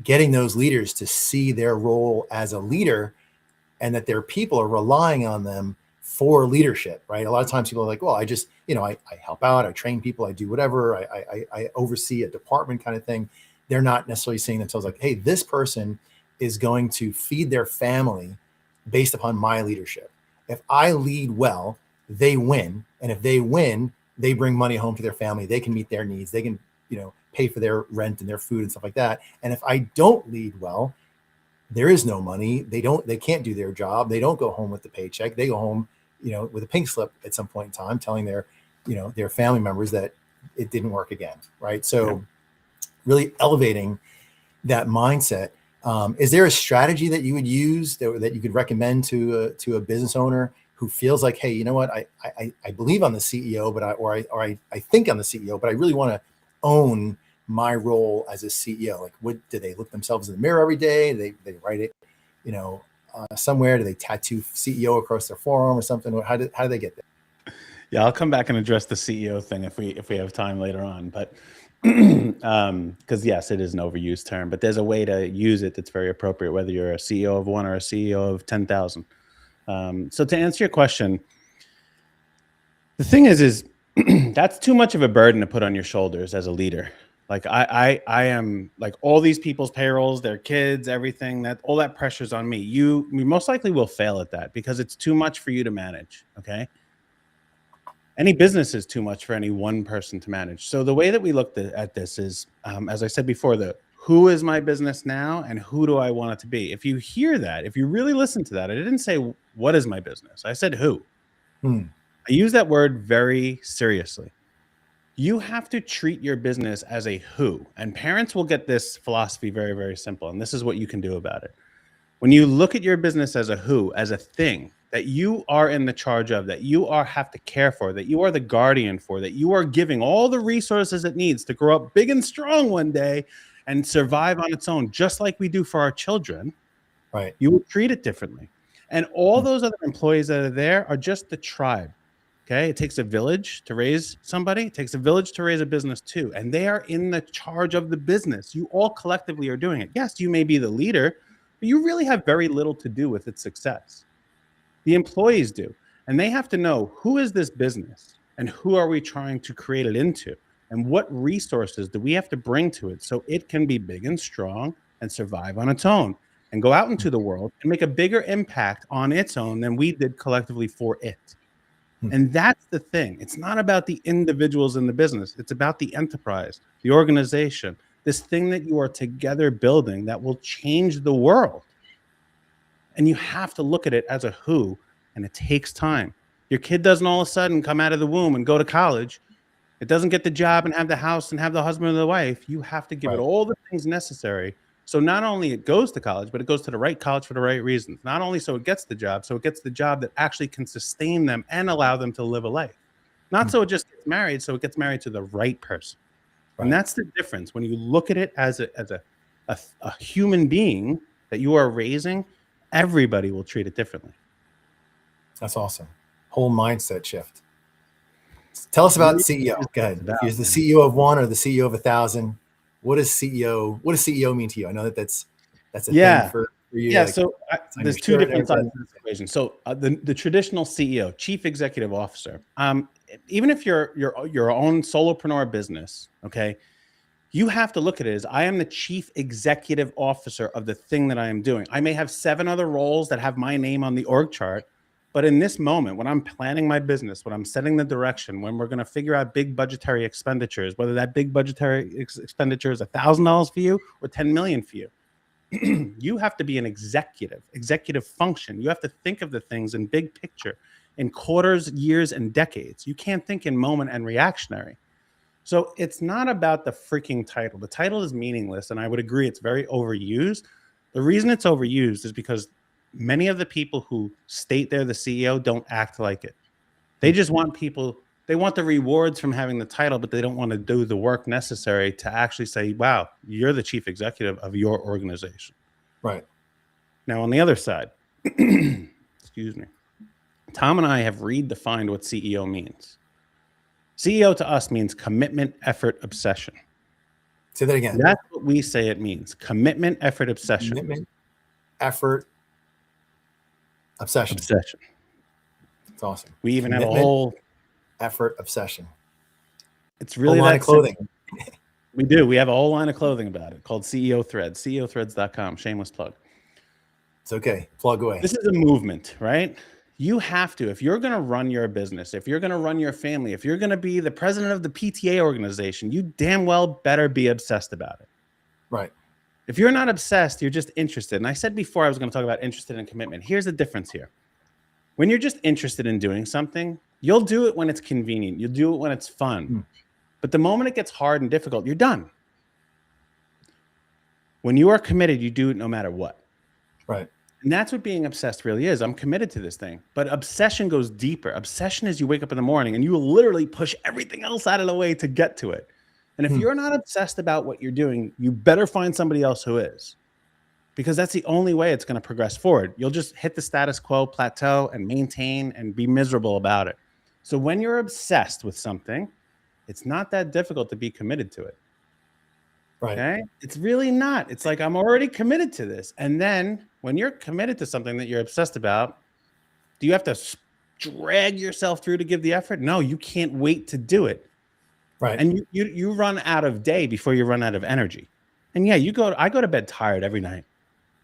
getting those leaders to see their role as a leader and that their people are relying on them for leadership, right? A lot of times people are like, well, I just, I help out, I train people, I do whatever, I oversee a department kind of thing. They're not necessarily seeing themselves like, hey, this person is going to feed their family based upon my leadership. If I lead well, they win. And if they win, they bring money home to their family. They can meet their needs. They can, pay for their rent and their food and stuff like that. And if I don't lead well, there is no money. They can't do their job. They don't go home with the paycheck. They go home, with a pink slip at some point in time, telling their family members that it didn't work again. Right. So really elevating that mindset. Is there a strategy that you would use that you could recommend to a business owner who feels like, hey, you know what, I believe I'm the CEO, but I think I'm the CEO, but I really want to own my role as a CEO? Like, do they look themselves in the mirror every day? They write it, somewhere? Do they tattoo CEO across their forearm or something? How do they get there? Yeah, I'll come back and address the CEO thing if we have time later on. But because yes, it is an overused term, but there's a way to use it that's very appropriate, whether you're a CEO of one or a CEO of 10,000. So to answer your question, the thing is that's too much of a burden to put on your shoulders as a leader. Like I am like all these people's payrolls, their kids, everything, that all that pressure's on me. You most likely will fail at that because it's too much for you to manage. Okay. Any business is too much for any one person to manage. So the way that we looked at this is, as I said before, who is my business now and who do I want it to be? If you hear that, if you really listen to that, I didn't say, what is my business? I said, who? I use that word very seriously. You have to treat your business as a who. And parents will get this philosophy very, very simple. And this is what you can do about it. When you look at your business as a who, as a thing that you are in the charge of, that you have to care for, that you are the guardian for, that you are giving all the resources it needs to grow up big and strong one day and survive on its own, just like we do for our children, right? You will treat it differently. And all those other employees that are there are just the tribe. Okay. It takes a village to raise somebody. It takes a village to raise a business too. And they are in the charge of the business. You all collectively are doing it. Yes, you may be the leader, but you really have very little to do with its success. The employees do. And they have to know, who is this business and who are we trying to create it into? And what resources do we have to bring to it so it can be big and strong and survive on its own and go out into the world and make a bigger impact on its own than we did collectively for it? And that's the thing. It's not about the individuals in the business. It's about the enterprise, the organization, this thing that you are together building that will change the world. And you have to look at it as a who, and it takes time. Your kid doesn't all of a sudden come out of the womb and go to college. It doesn't get the job and have the house and have the husband or the wife. You have to give it all the things necessary. So not only it goes to college, but it goes to the right college for the right reasons. Not only so it gets the job, so it gets the job that actually can sustain them and allow them to live a life. Not so it just gets married, so it gets married to the right person. And that's the difference. When you look at it as a human being that you are raising, everybody will treat it differently. That's awesome. Whole mindset shift. Tell us about CEO. Go ahead. If you're the CEO of one or the CEO of 1,000, what does CEO mean to you? I know that's a thing for you. Yeah. Like, so there's two different sides of this equation. So the traditional CEO, Chief Executive Officer, even if you're your own solopreneur business, okay, you have to look at it as I am the Chief Executive Officer of the thing that I am doing. I may have 7 other roles that have my name on the org chart, but in this moment, when I'm planning my business, when I'm setting the direction, when we're going to figure out big budgetary expenditures, whether that big budgetary expenditure is $1,000 for you or $10 million for you, you have to be an executive function. You have to think of the things in big picture, in quarters, years, and decades. You can't think in moment and reactionary. So it's not about the freaking title. The title is meaningless, and I would agree it's very overused. The reason it's overused is because many of the people who state they're the CEO don't act like it. They just want people, they want the rewards from having the title, but they don't want to do the work necessary to actually say, wow, you're the chief executive of your organization. Right. Now, on the other side, excuse me, Tom and I have redefined what CEO means. CEO to us means commitment, effort, obsession. Say that again. That's what we say it means. Commitment, effort, obsession. Commitment, effort, obsession. Obsession. It's awesome. We even have a whole effort, obsession. It's really whole line of clothing. We do. We have a whole line of clothing about it called CEO Threads, CEOthreads.com. Shameless plug. It's okay. Plug away. This is a movement, right? You have to, if you're going to run your business, if you're going to run your family, if you're going to be the president of the PTA organization, you damn well better be obsessed about it. Right. If you're not obsessed, you're just interested. And I said before I was going to talk about interested and commitment. Here's the difference here. When you're just interested in doing something, you'll do it when it's convenient. You'll do it when it's fun. But the moment it gets hard and difficult, you're done. When you are committed, you do it no matter what. Right. And that's what being obsessed really is. I'm committed to this thing. But obsession goes deeper. Obsession is you wake up in the morning and you will literally push everything else out of the way to get to it. And if you're not obsessed about what you're doing, you better find somebody else who is. Because that's the only way it's going to progress forward. You'll just hit the status quo plateau and maintain and be miserable about it. So when you're obsessed with something, it's not that difficult to be committed to it. Right. Okay? It's really not. It's like, I'm already committed to this. And then when you're committed to something that you're obsessed about, do you have to drag yourself through to give the effort? No, you can't wait to do it. Right. And you run out of day before you run out of energy. And yeah, I go to bed tired every night.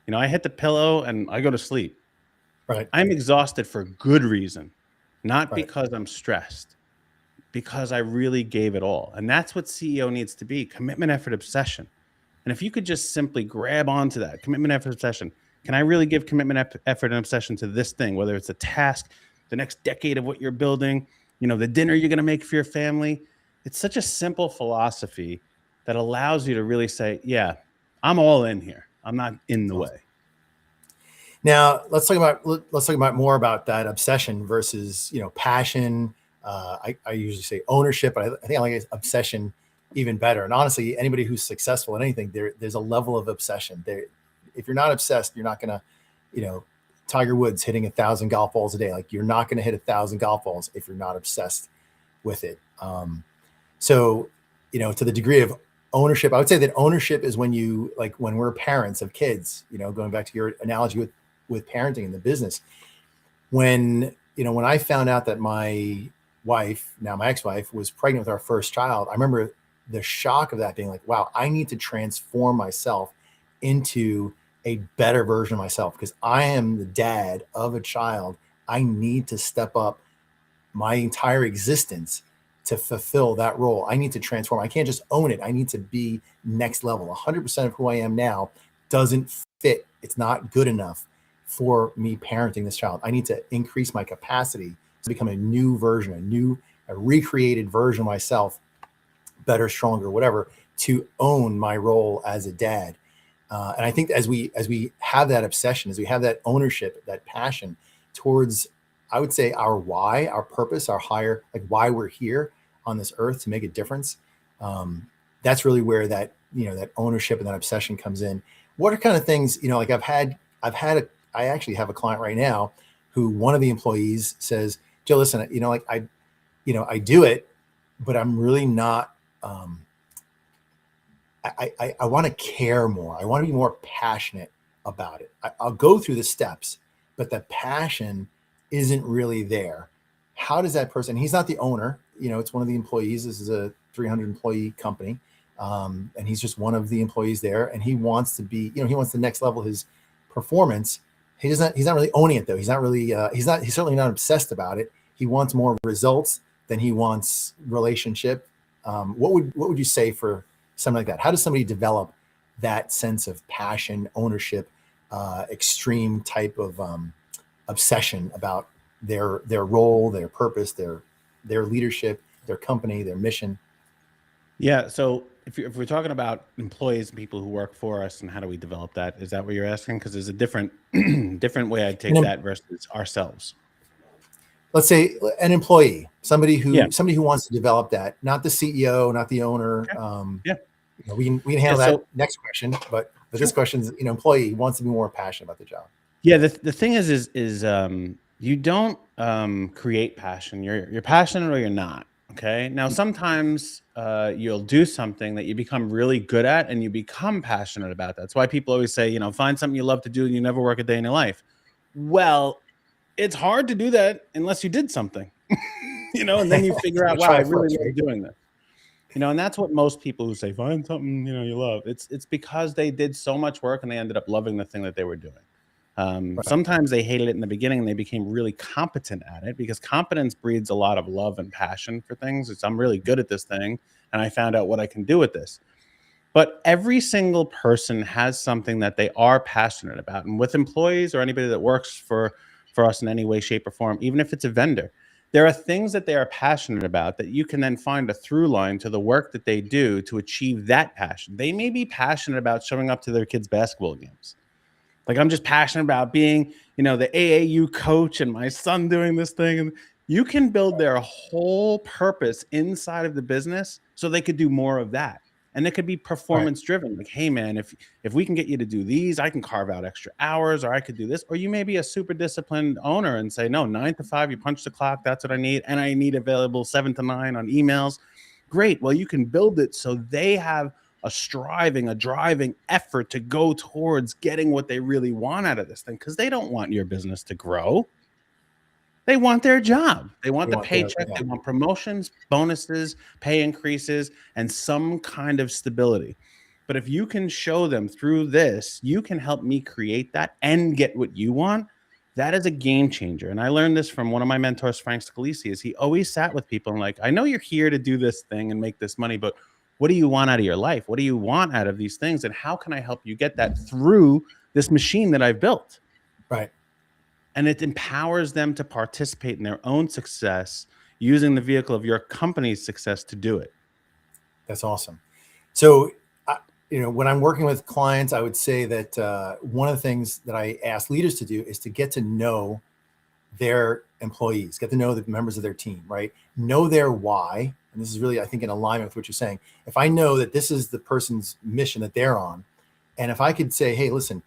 You know, I hit the pillow and I go to sleep. Right. I'm exhausted for good reason, not because I'm stressed, because I really gave it all. And that's what CEO needs to be: commitment, effort, obsession. And if you could just simply grab onto that commitment, effort, obsession, can I really give commitment, effort, and obsession to this thing, whether it's a task, the next decade of what you're building, you know, the dinner you're going to make for your family? It's such a simple philosophy that allows you to really say, yeah, I'm all in here. I'm not in the way. Now let's talk about more about that obsession versus, you know, passion. I usually say ownership, but I think I like obsession even better. And honestly, anybody who's successful in anything, there's a level of obsession there. If you're not obsessed, you're not gonna, you know, Tiger Woods hitting 1,000 golf balls a day. Like, you're not gonna hit 1,000 golf balls if you're not obsessed with it. So, you know, to the degree of ownership, I would say that ownership is when you, like, when we're parents of kids, you know, going back to your analogy with parenting in the business, when I found out that my wife, now my ex-wife, was pregnant with our first child, I remember the shock of that being like, wow, I need to transform myself into a better version of myself because I am the dad of a child. I need to step up my entire existence to fulfill that role. I need to transform. I can't just own it. I need to be next level. 100% of who I am now doesn't fit. It's not good enough for me parenting this child. I need to increase my capacity to become a new version, a recreated version of myself, better, stronger, whatever, to own my role as a dad. And I think as we have that obsession, as we have that ownership, that passion towards, I would say, our why, our purpose, our higher, like why we're here on this earth to make a difference. That's really where that, that ownership and that obsession comes in. What are kind of things, like I actually have a client right now who one of the employees says, Joe, listen, I do it, but I'm really not, I want to care more. I want to be more passionate about it. I'll go through the steps, but the passion isn't really there. How does that person, he's not the owner, it's one of the employees. This is a 300 employee company. And he's just one of the employees there. And he wants to be, he wants to next level his performance. He's not really owning it though. He's not really, he's certainly not obsessed about it. He wants more results than he wants relationship. What would you say for something like that? How does somebody develop that sense of passion, ownership, extreme type of obsession about their role, their purpose, their leadership, their company, their mission? Yeah. So if we're talking about employees and people who work for us and how do we develop that, is that what you're asking? Because there's a different way I'd take that versus ourselves. Let's say an employee, somebody who wants to develop that, not the CEO, not the owner. We can handle that next question, but this question is, employee wants to be more passionate about the job. Yeah. The thing is you don't create passion. You're passionate or you're not. Okay. Now, sometimes you'll do something that you become really good at and you become passionate about that. That's why people always say, find something you love to do and you never work a day in your life. Well, it's hard to do that unless you did something, and then you figure out, wow, I really love doing this. And that's what most people who say, find something, you love. It's because they did so much work and they ended up loving the thing that they were doing. Sometimes they hated it in the beginning and they became really competent at it because competence breeds a lot of love and passion for things. I'm really good at this thing and I found out what I can do with this. But every single person has something that they are passionate about. And with employees or anybody that works for us in any way, shape, or form, even if it's a vendor, there are things that they are passionate about that you can then find a through line to the work that they do to achieve that passion. They may be passionate about showing up to their kids' basketball games. Like, I'm just passionate about being, the AAU coach and my son doing this thing. And you can build their whole purpose inside of the business so they could do more of that. And it could be performance driven. Like, hey, man, if we can get you to do these, I can carve out extra hours, or I could do this. Or you may be a super disciplined owner and say, no, 9 to 5, you punch the clock. That's what I need. And I need available 7 to 9 on emails. Great. Well, you can build it so they have a driving effort to go towards getting what they really want out of this thing, because they don't want your business to grow. They want their job. They want the paycheck. They want promotions, bonuses, pay increases, and some kind of stability. But if you can show them through this, you can help me create that and get what you want. That is a game changer. And I learned this from one of my mentors, Frank Scalisi, is he always sat with people and like, I know you're here to do this thing and make this money, but what do you want out of your life? What do you want out of these things? And how can I help you get that through this machine that I've built? Right. And it empowers them to participate in their own success using the vehicle of your company's success to do it. That's awesome. So, when I'm working with clients, I would say that one of the things that I ask leaders to do is to get to know their employees, get to know the members of their team, right? Know their why. And this is really, I think, in alignment with what you're saying. If I know that this is the person's mission that they're on, and if I could say, hey, listen,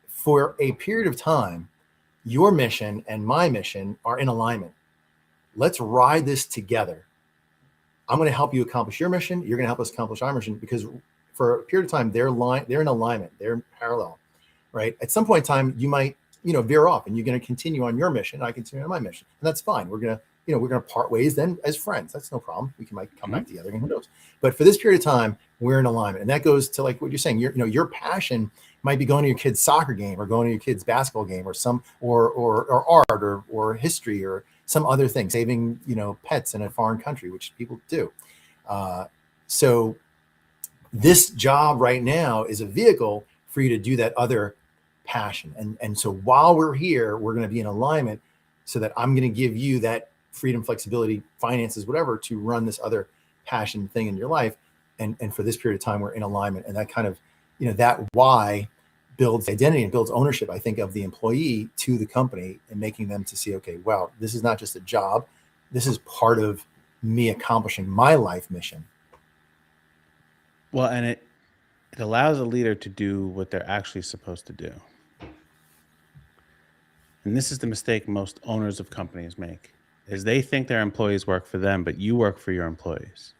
for a period of time, your mission and my mission are in alignment. Let's ride this together. I'm going to help you accomplish your mission. You're going to help us accomplish our mission, because for a period of time, they're in alignment. They're parallel, right? At some point in time, you might, veer off and you're going to continue on your mission. I continue on my mission, and that's fine. We're going to we're going to part ways then as friends. That's no problem. We might come back together, and who knows? But for this period of time, we're in alignment. And that goes to like what you're saying. Your passion might be going to your kid's soccer game or going to your kid's basketball game or or art or history or some other thing, saving, pets in a foreign country, which people do. So this job right now is a vehicle for you to do that other passion. And so while we're here, we're going to be in alignment so that I'm going to give you that freedom, flexibility, finances, whatever, to run this other passion thing in your life. And for this period of time, we're in alignment. And that kind of, that why builds identity and builds ownership, I think, of the employee to the company, and making them to see, okay, wow, this is not just a job. This is part of me accomplishing my life mission. Well, and it allows a leader to do what they're actually supposed to do. And this is the mistake most owners of companies make, is they think their employees work for them, but you work for your employees.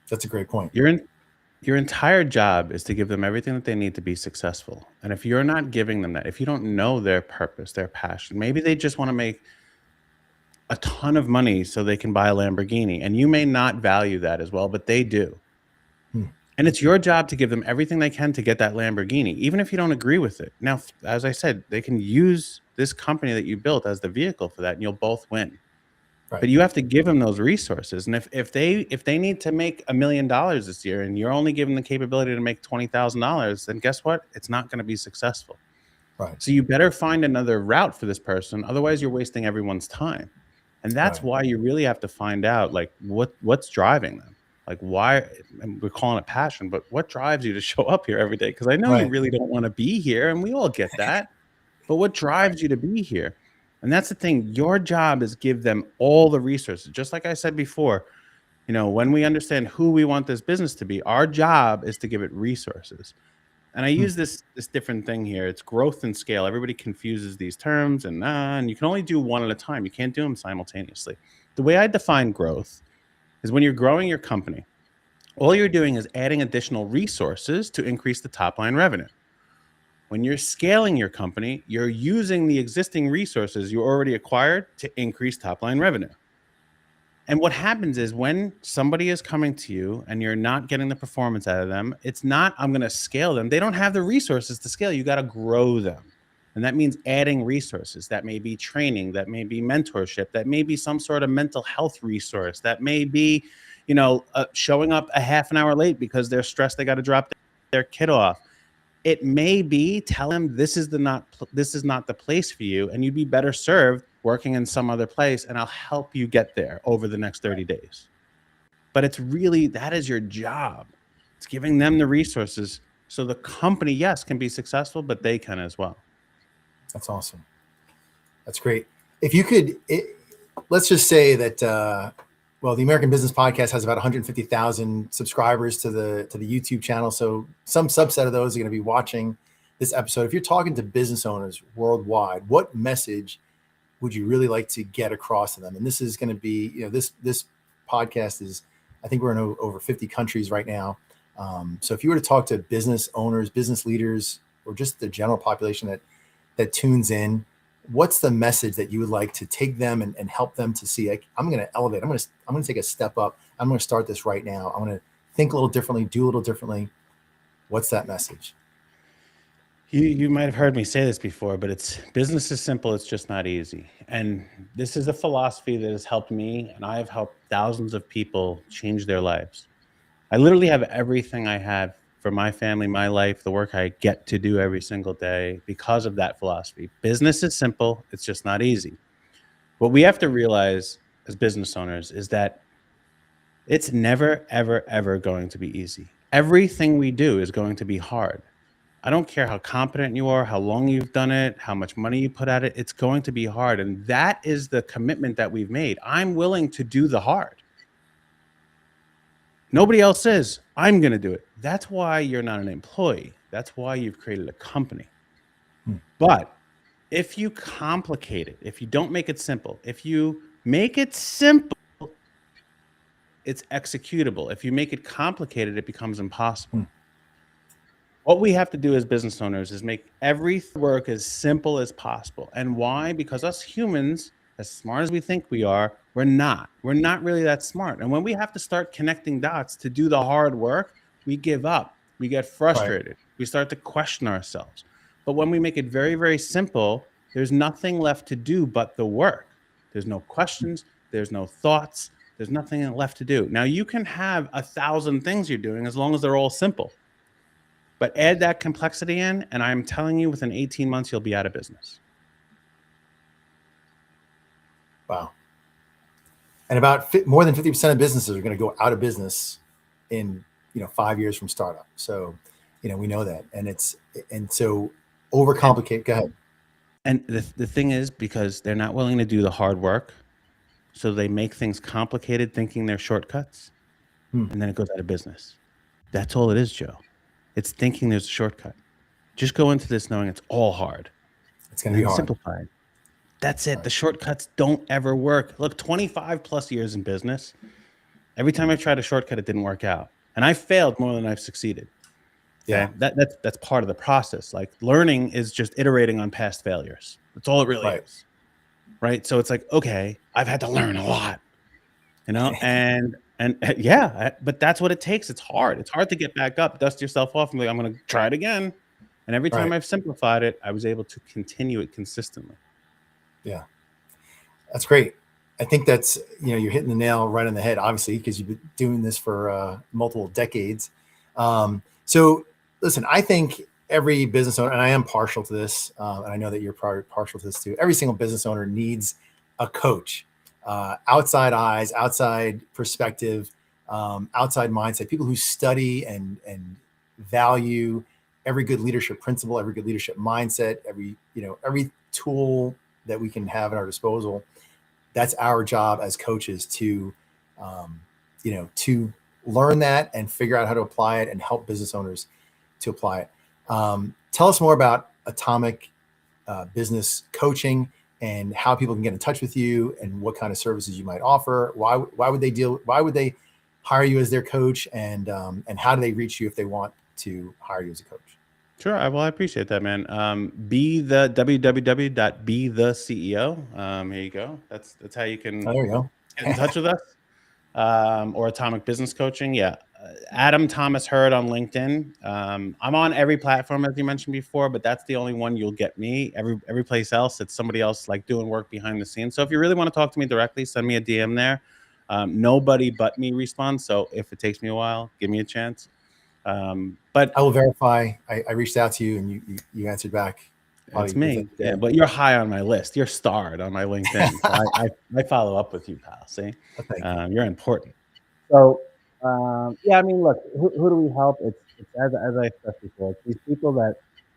That's a great point. Your entire job is to give them everything that they need to be successful. And if you're not giving them that, if you don't know their purpose, their passion, maybe they just want to make a ton of money so they can buy a Lamborghini, and you may not value that as well, but they do. And it's your job to give them everything they can to get that Lamborghini, even if you don't agree with it. Now, as I said, they can use this company that you built as the vehicle for that, and you'll both win. Right. But you have to give them those resources. And if they need to make $1 million this year, and you're only giving the capability to make $20,000, then guess what? It's not going to be successful. Right. So you better find another route for this person. Otherwise, you're wasting everyone's time. And that's why you really have to find out, like, what's driving them. Like, why, and we're calling it passion, but what drives you to show up here every day? Because I know you really don't want to be here, and we all get that. But what drives you to be here? And that's the thing. Your job is give them all the resources. Just like I said before, when we understand who we want this business to be, our job is to give it resources. And I use this different thing here. It's growth and scale. Everybody confuses these terms, and you can only do one at a time. You can't do them simultaneously. The way I define growth is when you're growing your company, all you're doing is adding additional resources to increase the top line revenue. When you're scaling your company, you're using the existing resources you already acquired to increase top line revenue. And what happens is when somebody is coming to you and you're not getting the performance out of them, it's not, I'm going to scale them. They don't have the resources to scale. You got to grow them. And that means adding resources. That may be training, that may be mentorship, that may be some sort of mental health resource, that may be, showing up a half an hour late because they're stressed they got to drop their kid off. It may be tell them this is not the place for you, and you'd be better served working in some other place, and I'll help you get there over the next 30 days. But it's really, that is your job. It's giving them the resources so the company, yes, can be successful, but they can as well. That's awesome. That's great. If you could, let's just say that, the American Business Podcast has about 150,000 subscribers to the YouTube channel. So some subset of those are going to be watching this episode. If you're talking to business owners worldwide, what message would you really like to get across to them? And this is going to be, this podcast is, I think we're in over 50 countries right now. So if you were to talk to business owners, business leaders, or just the general population that tunes in, what's the message that you would like to take them and help them to see? I'm going to elevate. I'm going to take a step up. I'm going to start this right now. I'm going to think a little differently, do a little differently. What's that message? You might have heard me say this before, but business is simple. It's just not easy. And this is a philosophy that has helped me, and I have helped thousands of people change their lives. I literally have everything I have for my family, my life, the work I get to do every single day because of that philosophy. Business is simple. It's just not easy. What we have to realize as business owners is that it's never, ever, ever going to be easy. Everything we do is going to be hard. I don't care how competent you are, how long you've done it, how much money you put at it. It's going to be hard. And that is the commitment that we've made. I'm willing to do the hard. Nobody else says, I'm going to do it. That's why you're not an employee. That's why you've created a company. But if you complicate it, if you don't make it simple, if you make it simple, it's executable. If you make it complicated, it becomes impossible. What we have to do as business owners is make every work as simple as possible. And why? Because us humans as smart as we think we are, we're not. We're not really that smart. And when we have to start connecting dots to do the hard work, we give up. We get frustrated. We start to question ourselves. But when we make it very, very simple, there's nothing left to do but the work. There's no questions. There's no thoughts. There's nothing left to do. Now, you can have 1,000 things you're doing as long as they're all simple. But add that complexity in, and I'm telling you, within 18 months, you'll be out of business. Wow. And about more than 50% of businesses are going to go out of business in 5 years from startup. So, we know that, and so overcomplicate. Go ahead. And the thing is, because they're not willing to do the hard work, so they make things complicated, thinking they're shortcuts, and then it goes out of business. That's all it is, Joe. It's thinking there's a shortcut. Just go into this knowing it's all hard. It's going to be hard. Simplified. That's it. The shortcuts don't ever work. Look, 25 plus years in business. Every time I tried a shortcut, it didn't work out. And I failed more than I've succeeded. Yeah. That's part of the process. Like, learning is just iterating on past failures. That's all it really is. Right. So it's like, okay, I've had to learn a lot, and yeah, but that's what it takes. It's hard. It's hard to get back up, dust yourself off, and be like, I'm going to try it again. And every time I've simplified it, I was able to continue it consistently. Yeah, that's great. I think that's, you're hitting the nail right on the head, obviously, because you've been doing this for multiple decades. So listen, I think every business owner, and I am partial to this, and I know that you're probably partial to this too. Every single business owner needs a coach, outside eyes, outside perspective, outside mindset, people who study and value every good leadership principle, every good leadership mindset, every tool that we can have at our disposal. That's our job as coaches to learn that and figure out how to apply it and help business owners to apply it. Tell us more about Atomic Business Coaching and how people can get in touch with you and what kind of services you might offer. Why would they hire you as their coach, and how do they reach you if they want to hire you as a coach? Sure. Well, I appreciate that, man. Be the www.betheceo. Here you go. That's how you can there you go. Get in touch with us. Or Atomic Business Coaching. Yeah. Adam Thomas Hurd on LinkedIn. I'm on every platform, as you mentioned before, but that's the only one you'll get me. Every place else, it's somebody else like doing work behind the scenes. So if you really want to talk to me directly, send me a DM there. Nobody but me responds. So if it takes me a while, give me a chance. But I will verify. I reached out to you and you answered back. It's me. Yeah, but you're high on my list. You're starred on my LinkedIn. So I follow up with you, pal. See, you're important. So, yeah, I mean, look, who do we help? It's as I expressed before, it's these people that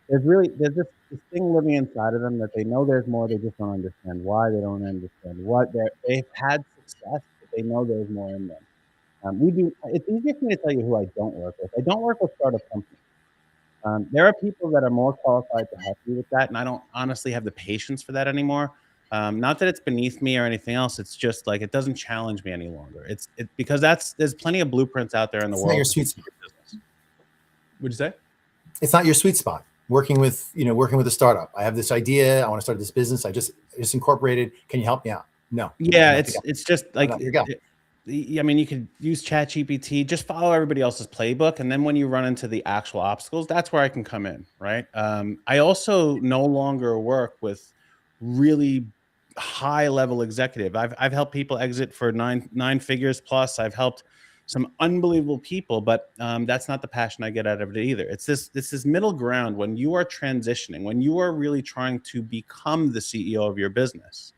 there's this thing living inside of them that they know there's more. They just don't understand why. They don't understand what they've had success, but they know there's more in them. It's easier for me to tell you who I don't work with. I don't work with startup companies. There are people that are more qualified to help you with that, and I don't honestly have the patience for that anymore. Not that it's beneath me or anything else. It's just like it doesn't challenge me any longer. It's because there's plenty of blueprints out there in the world. Not your sweet spot. What'd you say? It's not your sweet spot. Working with a startup. I have this idea. I want to start this business. I just incorporated. Can you help me out? No. Yeah, it's just like. I mean, you could use ChatGPT, just follow everybody else's playbook. And then when you run into the actual obstacles, that's where I can come in, right? I also no longer work with really high level executive. I've helped people exit for nine figures plus. I've helped some unbelievable people, but that's not the passion I get out of it either. It's this middle ground when you are transitioning, when you are really trying to become the CEO of your business.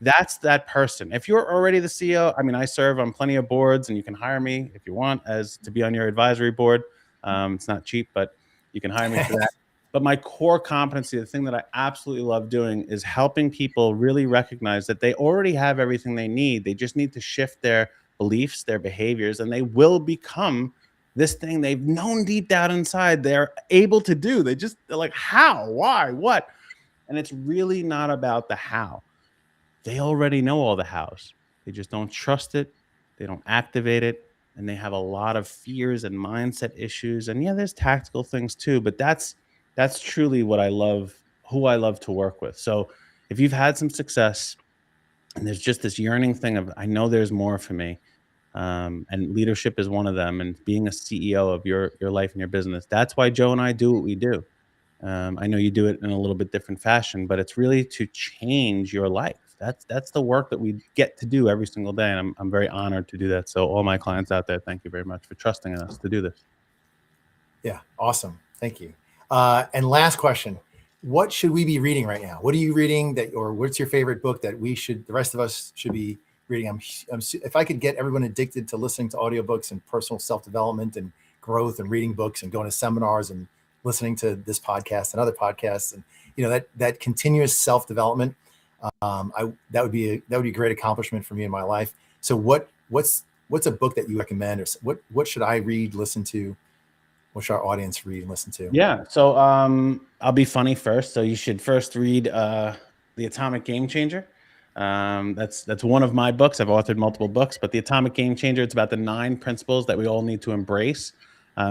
That's that person. If you're already the CEO, I mean, I serve on plenty of boards, and you can hire me if you want as to be on your advisory board. It's not cheap, but you can hire me for that. But my core competency, the thing that I absolutely love doing, is helping people really recognize that they already have everything they need. They just need to shift their beliefs, their behaviors, and they will become this thing they've known deep down inside they're able to do. They're like, how, why, what? And it's really not about the how. They already know all the hows. They just don't trust it. They don't activate it. And they have a lot of fears and mindset issues. And yeah, there's tactical things too, but that's truly what I love, who I love to work with. So if you've had some success, And there's just this yearning thing of, I know there's more for me. And leadership is one of them. And being a CEO of your life and your business. That's why Joe and I do what we do. I know you do it in a little bit different fashion, but it's really to change your life. That's the work that we get to do every single day. And I'm very honored to do that. So all my clients out there, thank you very much for trusting in us to do this. Yeah. Awesome. Thank you. And last question, what should we be reading right now? What are you reading or what's your favorite book that the rest of us should be reading? If I could get everyone addicted to listening to audiobooks and personal self-development and growth and reading books and going to seminars and listening to this podcast and other podcasts, and that continuous self-development, that would be a great accomplishment for me in my life. So what's a book that you recommend, or what should I read, listen to? What should our audience read and listen to? Yeah. So I'll be funny first. So you should first read The Atomic Game Changer. That's one of my books. I've authored multiple books, but The Atomic Game Changer, it's about the 9 principles that we all need to embrace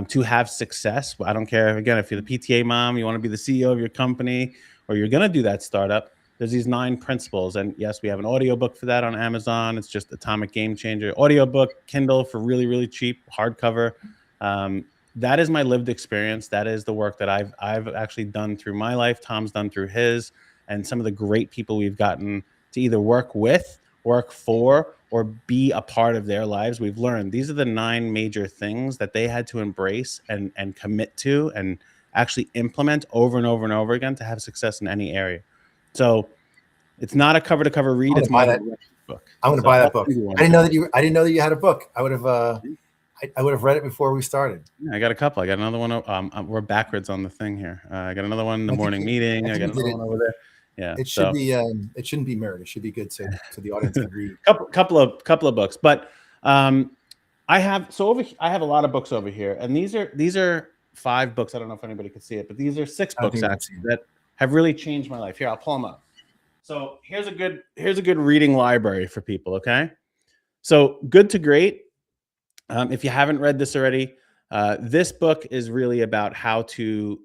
to have success. I don't care, again, if you're the PTA mom, you want to be the CEO of your company, or you're going to do that startup, there's these 9 principles. And yes, we have an audiobook for that on Amazon. It's just Atomic Game Changer. Audiobook, Kindle for really, really cheap, hardcover. That is my lived experience. That is the work that I've actually done through my life. Tom's done through his, and some of the great people we've gotten to either work with, work for, or be a part of their lives. We've learned these are the 9 major things that they had to embrace and commit to and actually implement over and over and over again to have success in any area. So it's not a cover to cover read. It's my book. I'm going to buy that book. I didn't know that you had a book. I would have read it before we started. Yeah, I got a couple. I got another one. We're backwards on the thing here. I got another one in the morning meeting. I got another one over there. Yeah, it should be. It shouldn't be mirrored. It should be good so the audience can read. couple of books, but I have a lot of books over here, and these are 5 books. I don't know if anybody can see it, but these are 6 books actually that have really changed my life. Here, I'll pull them up. So here's a good reading library for people. Okay, so Good to Great. If you haven't read this already, this book is really about how to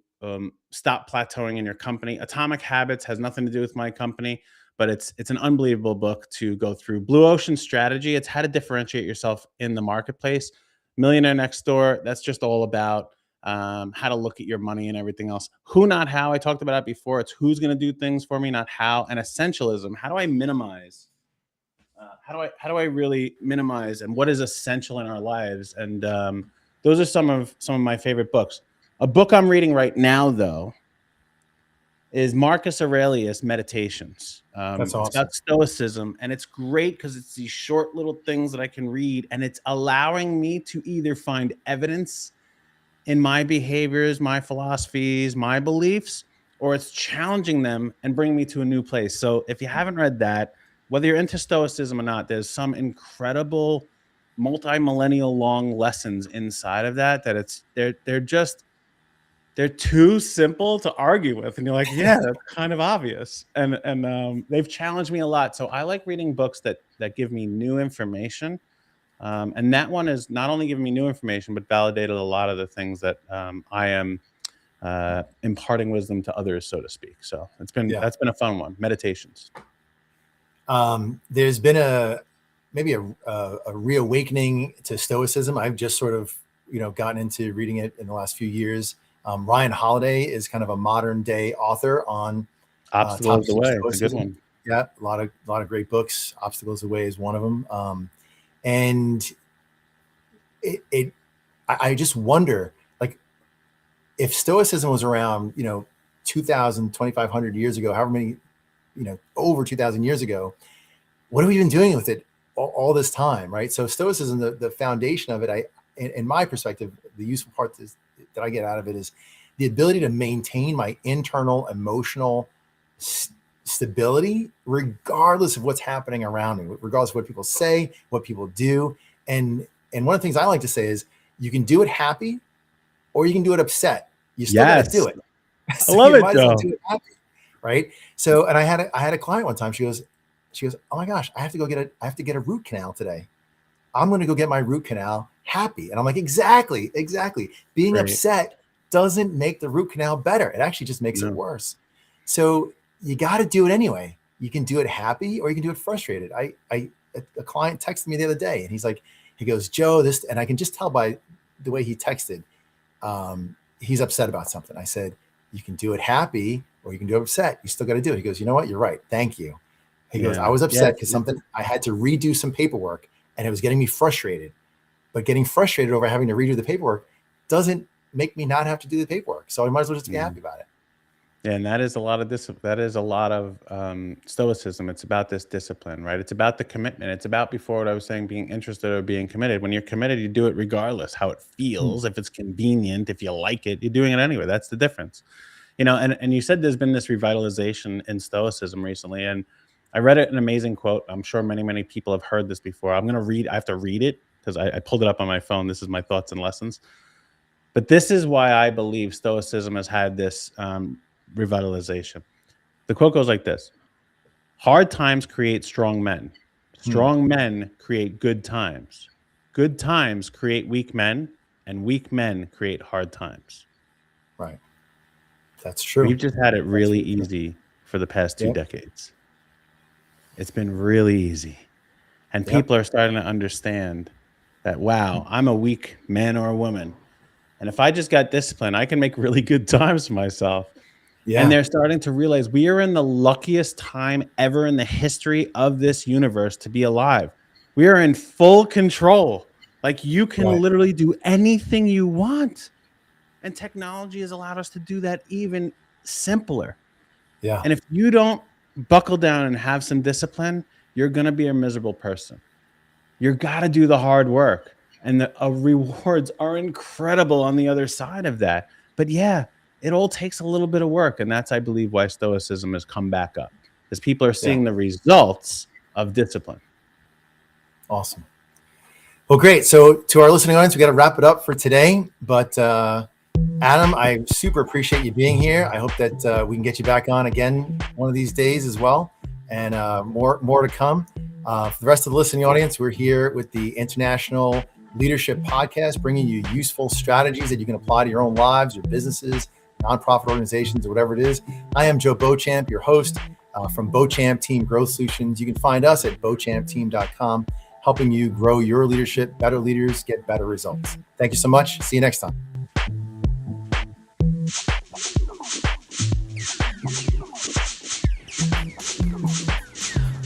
stop plateauing in your company. Atomic Habits has nothing to do with my company, but it's an unbelievable book to go through. Blue Ocean Strategy, it's how to differentiate yourself in the marketplace. Millionaire Next Door, that's just all about how to look at your money and everything else. Who, Not How, I talked about it before. It's who's going to do things for me, not how. And Essentialism, how do I minimize? How do I really minimize, and what is essential in our lives? And those are some of my favorite books. A book I'm reading right now, though, is Marcus Aurelius' Meditations. That's awesome. It's about Stoicism, and it's great because it's these short little things that I can read, and it's allowing me to either find evidence in my behaviors, my philosophies, my beliefs, or it's challenging them and bringing me to a new place. So if you haven't read that, whether you're into Stoicism or not, there's some incredible multi-millennial long lessons inside of that they're too simple to argue with. And you're like, yeah, that's kind of obvious. And they've challenged me a lot. So I like reading books that give me new information. And that one is not only giving me new information, but validated a lot of the things that I am imparting wisdom to others, so to speak. So that's been a fun one. Meditations. There's been maybe a reawakening to Stoicism. I've just sort of, gotten into reading it in the last few years. Ryan Holiday is kind of a modern day author on Obstacles Away. It's a good one. Yeah, a lot of great books. Obstacles Away is one of them. And I just wonder, like, if Stoicism was around, 2,000, 2,500 years ago, however many, over 2,000 years ago, what have we been doing with it all this time, right? So Stoicism, the foundation of it, in my perspective, the useful part that I get out of it is the ability to maintain my internal emotional stability, regardless of what's happening around me, regardless of what people say, what people do. And one of the things I like to say is you can do it happy or you can do it upset. You still got to do it. So I love it, Joe. Do it happy, right? So, and I had a client one time, she goes, oh my gosh, I have to get a root canal today. I'm going to go get my root canal happy. And I'm like, exactly. Being upset doesn't make the root canal better. It actually just makes it worse. So you got to do it anyway. you can do it happy or you can do it frustrated. A client texted me the other day and he goes, Joe, this, and I can just tell by the way he texted, he's upset about something. I said, you can do it happy or you can do it upset. You still got to do it. He goes, you know what? You're right. Thank you. He goes, I was upset because I had to redo some paperwork and it was getting me frustrated. But getting frustrated over having to redo the paperwork doesn't make me not have to do the paperwork. So I might as well just be happy about it. Yeah, and that is a lot of that is a lot of stoicism. It's about this discipline, right? It's about the commitment. It's about, before what I was saying, being interested or being committed. When you're committed, you do it regardless how it feels. If it's convenient, if you like it, you're doing it anyway. That's the difference. And you said there's been this revitalization in stoicism recently, and I read an amazing quote. I'm sure many, many people have heard this before. I have to read it because I pulled it up on my phone. This is my thoughts and lessons. But this is why I believe stoicism has had this revitalization. The quote goes like this: hard times create strong men. Strong men create good times. Good times create weak men, and weak men create hard times. Right. That's true. We've just had it really easy for the past 2 decades. It's been really easy. And people are starting to understand that, wow, I'm a weak man or a woman. And if I just got discipline, I can make really good times for myself. Yeah. And they're starting to realize we are in the luckiest time ever in the history of this universe to be alive. We are in full control. Like, you can literally do anything you want. And technology has allowed us to do that even simpler. Yeah. And if you don't buckle down and have some discipline, you're going to be a miserable person. You got to do the hard work. And the rewards are incredible on the other side of that. But yeah, it all takes a little bit of work. And that's, I believe, why stoicism has come back up, because people are seeing the results of discipline. Awesome. Well, great. So to our listening audience, we got to wrap it up for today. But Adam, I super appreciate you being here. I hope that we can get you back on again one of these days as well. And more to come. For the rest of the listening audience, we're here with the International Leadership Podcast, bringing you useful strategies that you can apply to your own lives, your businesses, nonprofit organizations, or whatever it is. I am Joe Beauchamp, your host from Beauchamp Team Growth Solutions. You can find us at beauchampteam.com, helping you grow your leadership. Better leaders get better results. Thank you so much. See you next time.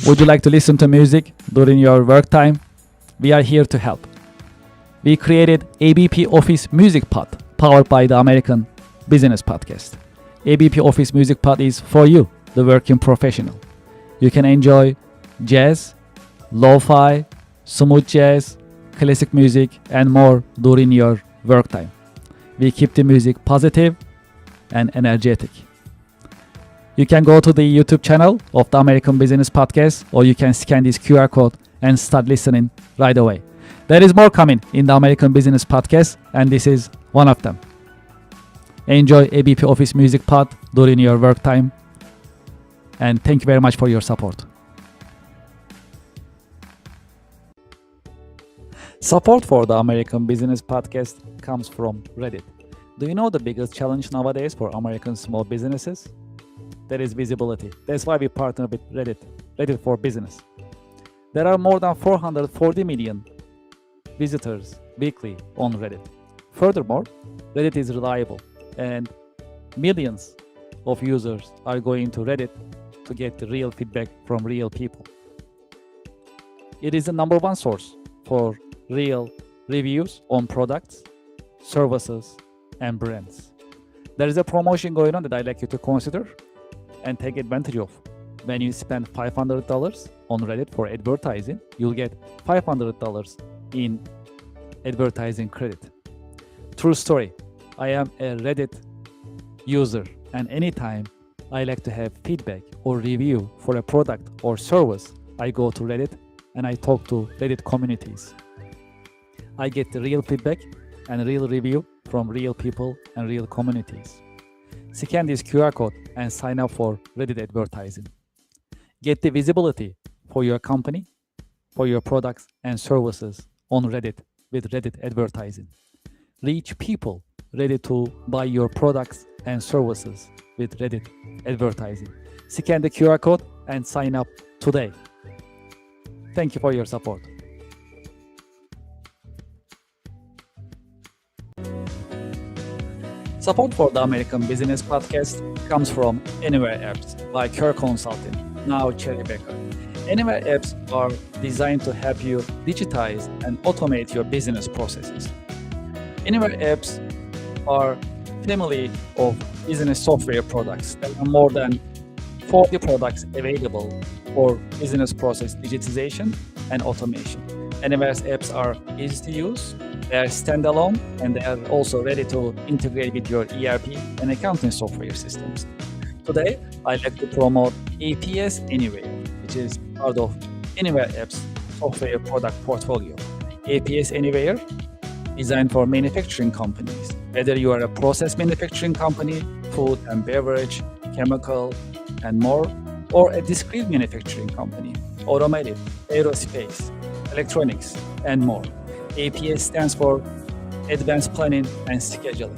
Would you like to listen to music during your work time? We are here to help. We created ABP Office Music Pod, powered by the American Business Podcast. ABP Office Music Pod is for you, the working professional. You can enjoy jazz, lo-fi, smooth jazz, classic music, and more during your work time. We keep the music positive and energetic. You can go to the YouTube channel of the American Business Podcast, or you can scan this QR code and start listening right away. There is more coming in the American Business Podcast, and this is one of them. Enjoy ABP Office Music Pod during your work time, and thank you very much for your support. Support for the American Business Podcast comes from Reddit. Do you know the biggest challenge nowadays for American small businesses? That is visibility. That's why we partner with Reddit for Business. There are more than 440 million visitors weekly on Reddit. Furthermore, Reddit is reliable, and millions of users are going to Reddit to get the real feedback from real people. It is the number one source for real reviews on products, services, and brands. There is a promotion going on that I'd like you to consider and take advantage of. When you spend $500 on Reddit for advertising, you'll get $500 in advertising credit. True story. I am a Reddit user, and anytime I like to have feedback or review for a product or service, I go to Reddit and I talk to Reddit communities. I get the real feedback and real review from real people and real communities. Scan this QR code and sign up for Reddit advertising. Get the visibility for your company, for your products and services on Reddit with Reddit advertising. Reach people ready to buy your products and services with Reddit advertising. Scan the QR code and sign up today. Thank you for your support. Support for the American Business Podcast comes from Anywhere Apps by Kerr Consulting, now Cherry Baker. Anywhere Apps are designed to help you digitize and automate your business processes. Anywhere Apps are family of business software products. There are more than 40 products available for business process digitization and automation. Anywhere's apps are easy to use, they are standalone, and they are also ready to integrate with your ERP and accounting software systems. Today, I'd like to promote APS Anywhere, which is part of Anywhere Apps software product portfolio. APS Anywhere, designed for manufacturing companies. Whether you are a process manufacturing company, food and beverage, chemical, and more, or a discrete manufacturing company, automotive, aerospace, electronics, and more. APS stands for Advanced Planning and Scheduling.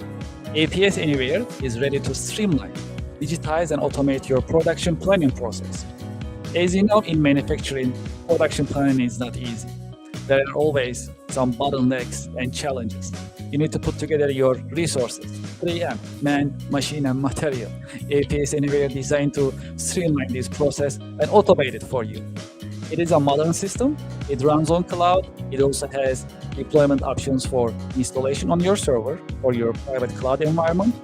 APS Anywhere is ready to streamline, digitize, and automate your production planning process. As you know, in manufacturing, production planning is not easy. There are always some bottlenecks and challenges. You need to put together your resources, 3M, man, machine, and material. APS Anywhere designed to streamline this process and automate it for you. It is a modern system. It runs on cloud. It also has deployment options for installation on your server or your private cloud environment.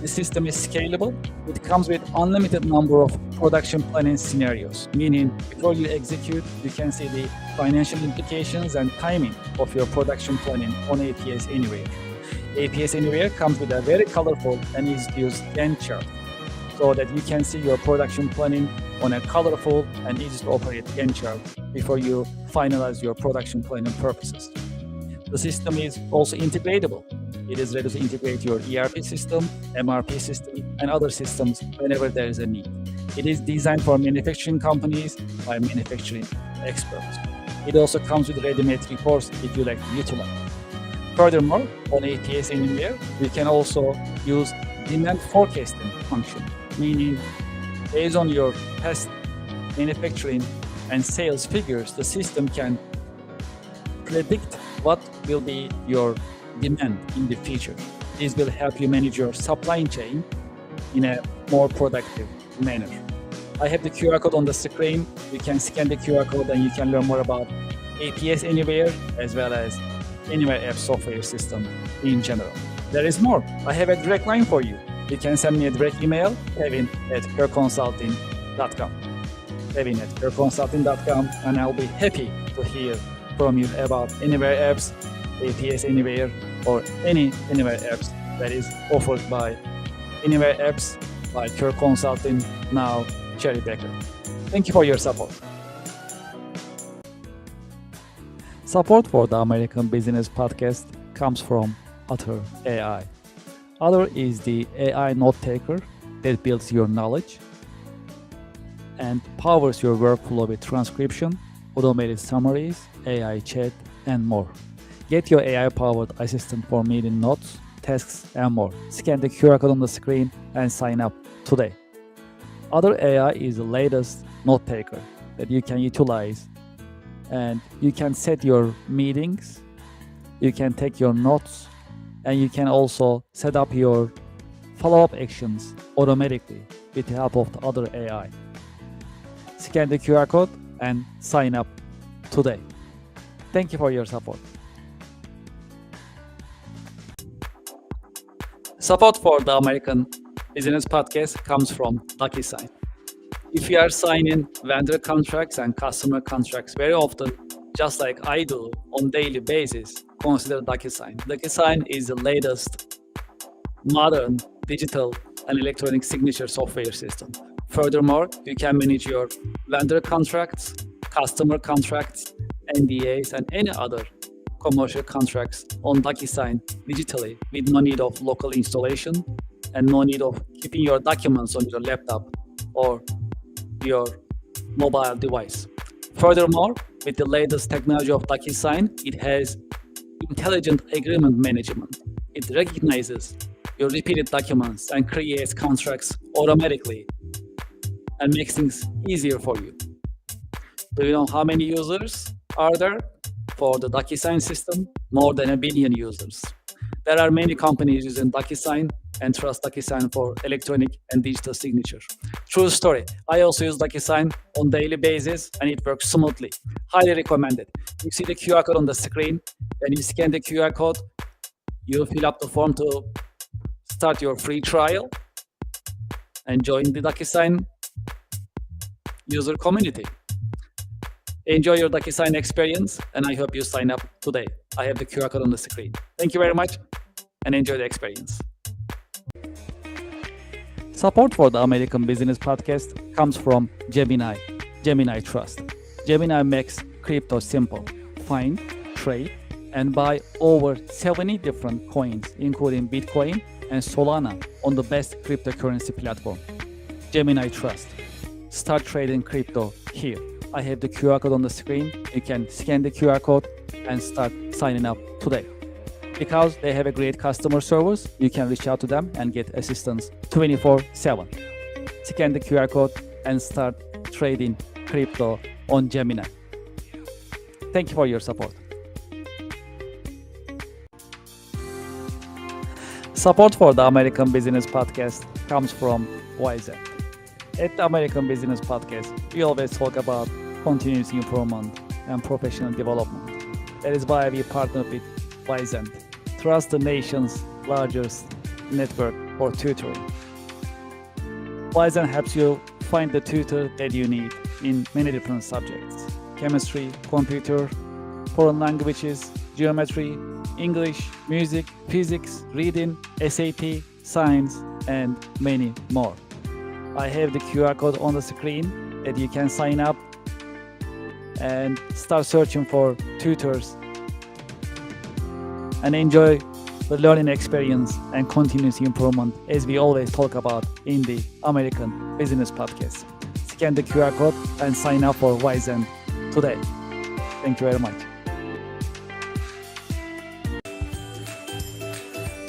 The system is scalable. It comes with unlimited number of production planning scenarios, meaning before you execute, you can see the financial implications and timing of your production planning on APS Anywhere. APS Anywhere comes with a very colorful and easy-to-use Gantt chart so that you can see your production planning on a colorful and easy-to-operate Gantt chart before you finalize your production planning purposes. The system is also integratable. It is ready to integrate your ERP system, MRP system, and other systems whenever there is a need. It is designed for manufacturing companies by manufacturing experts. It also comes with ready-made reports if you like to utilize. Furthermore, on APS Anywhere, you can also use demand forecasting function, meaning based on your past manufacturing and sales figures, the system can predict what will be your demand in the future. This will help you manage your supply chain in a more productive manner. I have the QR code on the screen. You can scan the QR code and you can learn more about APS Anywhere as well as Anywhere App software system in general. There is more. I have a direct line for you. You can send me a direct email, kevin@kerrconsulting.com. kevin@kerrconsulting.com, and I'll be happy to hear from you about Anywhere Apps, APS Anywhere, or any Anywhere Apps that is offered by Anywhere Apps by Kerr Consulting, now Cherry Baker. Thank you for your support. Support for the American Business Podcast comes from Otter AI. Otter is the AI note taker that builds your knowledge and powers your workflow with transcription, automated summaries, AI chat, and more. Get your AI-powered assistant for meeting notes, tasks, and more. Scan the QR code on the screen and sign up today. Otter AI is the latest note taker that you can utilize, and you can set your meetings, you can take your notes, and you can also set up your follow-up actions automatically with the help of the Otter AI. Scan the QR code and sign up today. Thank you for your support. Support for the American Business Podcast comes from DocuSign. If you are signing vendor contracts and customer contracts very often, just like I do on daily basis, consider DocuSign. DocuSign is the latest modern digital and electronic signature software system. Furthermore, you can manage your vendor contracts, customer contracts, NDAs, and any other commercial contracts on DocuSign digitally with no need of local installation and no need of keeping your documents on your laptop or your mobile device. Furthermore, with the latest technology of DocuSign, it has intelligent agreement management. It recognizes your repeated documents and creates contracts automatically and makes things easier for you. Do you know how many users are there for the DocuSign system? More than 1 billion users. There are many companies using DocuSign and trust DocuSign for electronic and digital signature. True story. I also use DocuSign on daily basis and it works smoothly. Highly recommended. You see the QR code on the screen. When you scan the QR code, you fill up the form to start your free trial and join the DocuSign user community. Enjoy your DocuSign experience, and I hope you sign up today. I have the QR code on the screen. Thank you very much, and enjoy the experience. Support for the American Business Podcast comes from Gemini, Gemini Trust. Gemini makes crypto simple. Find, trade, and buy over 70 different coins, including Bitcoin and Solana, on the best cryptocurrency platform. Gemini Trust. Start trading crypto here. I have the QR code on the screen. You can scan the QR code and start signing up today. Because they have a great customer service, you can reach out to them and get assistance 24/7. Scan the QR code and start trading crypto on Gemini. Thank you for your support. Support for the American Business Podcast comes from Wizen. At the American Business Podcast, we always talk about continuous improvement and professional development. That is why we partner with Wizen, trust the nation's largest network for tutoring. Wizen helps you find the tutor that you need in many different subjects: chemistry, computer, foreign languages, geometry, English, music, physics, reading, SAT, science, and many more. I have the QR code on the screen that you can sign up and start searching for tutors and enjoy the learning experience and continuous improvement as we always talk about in the American Business Podcast. Scan the QR code and sign up for Wizen today. Thank you very much.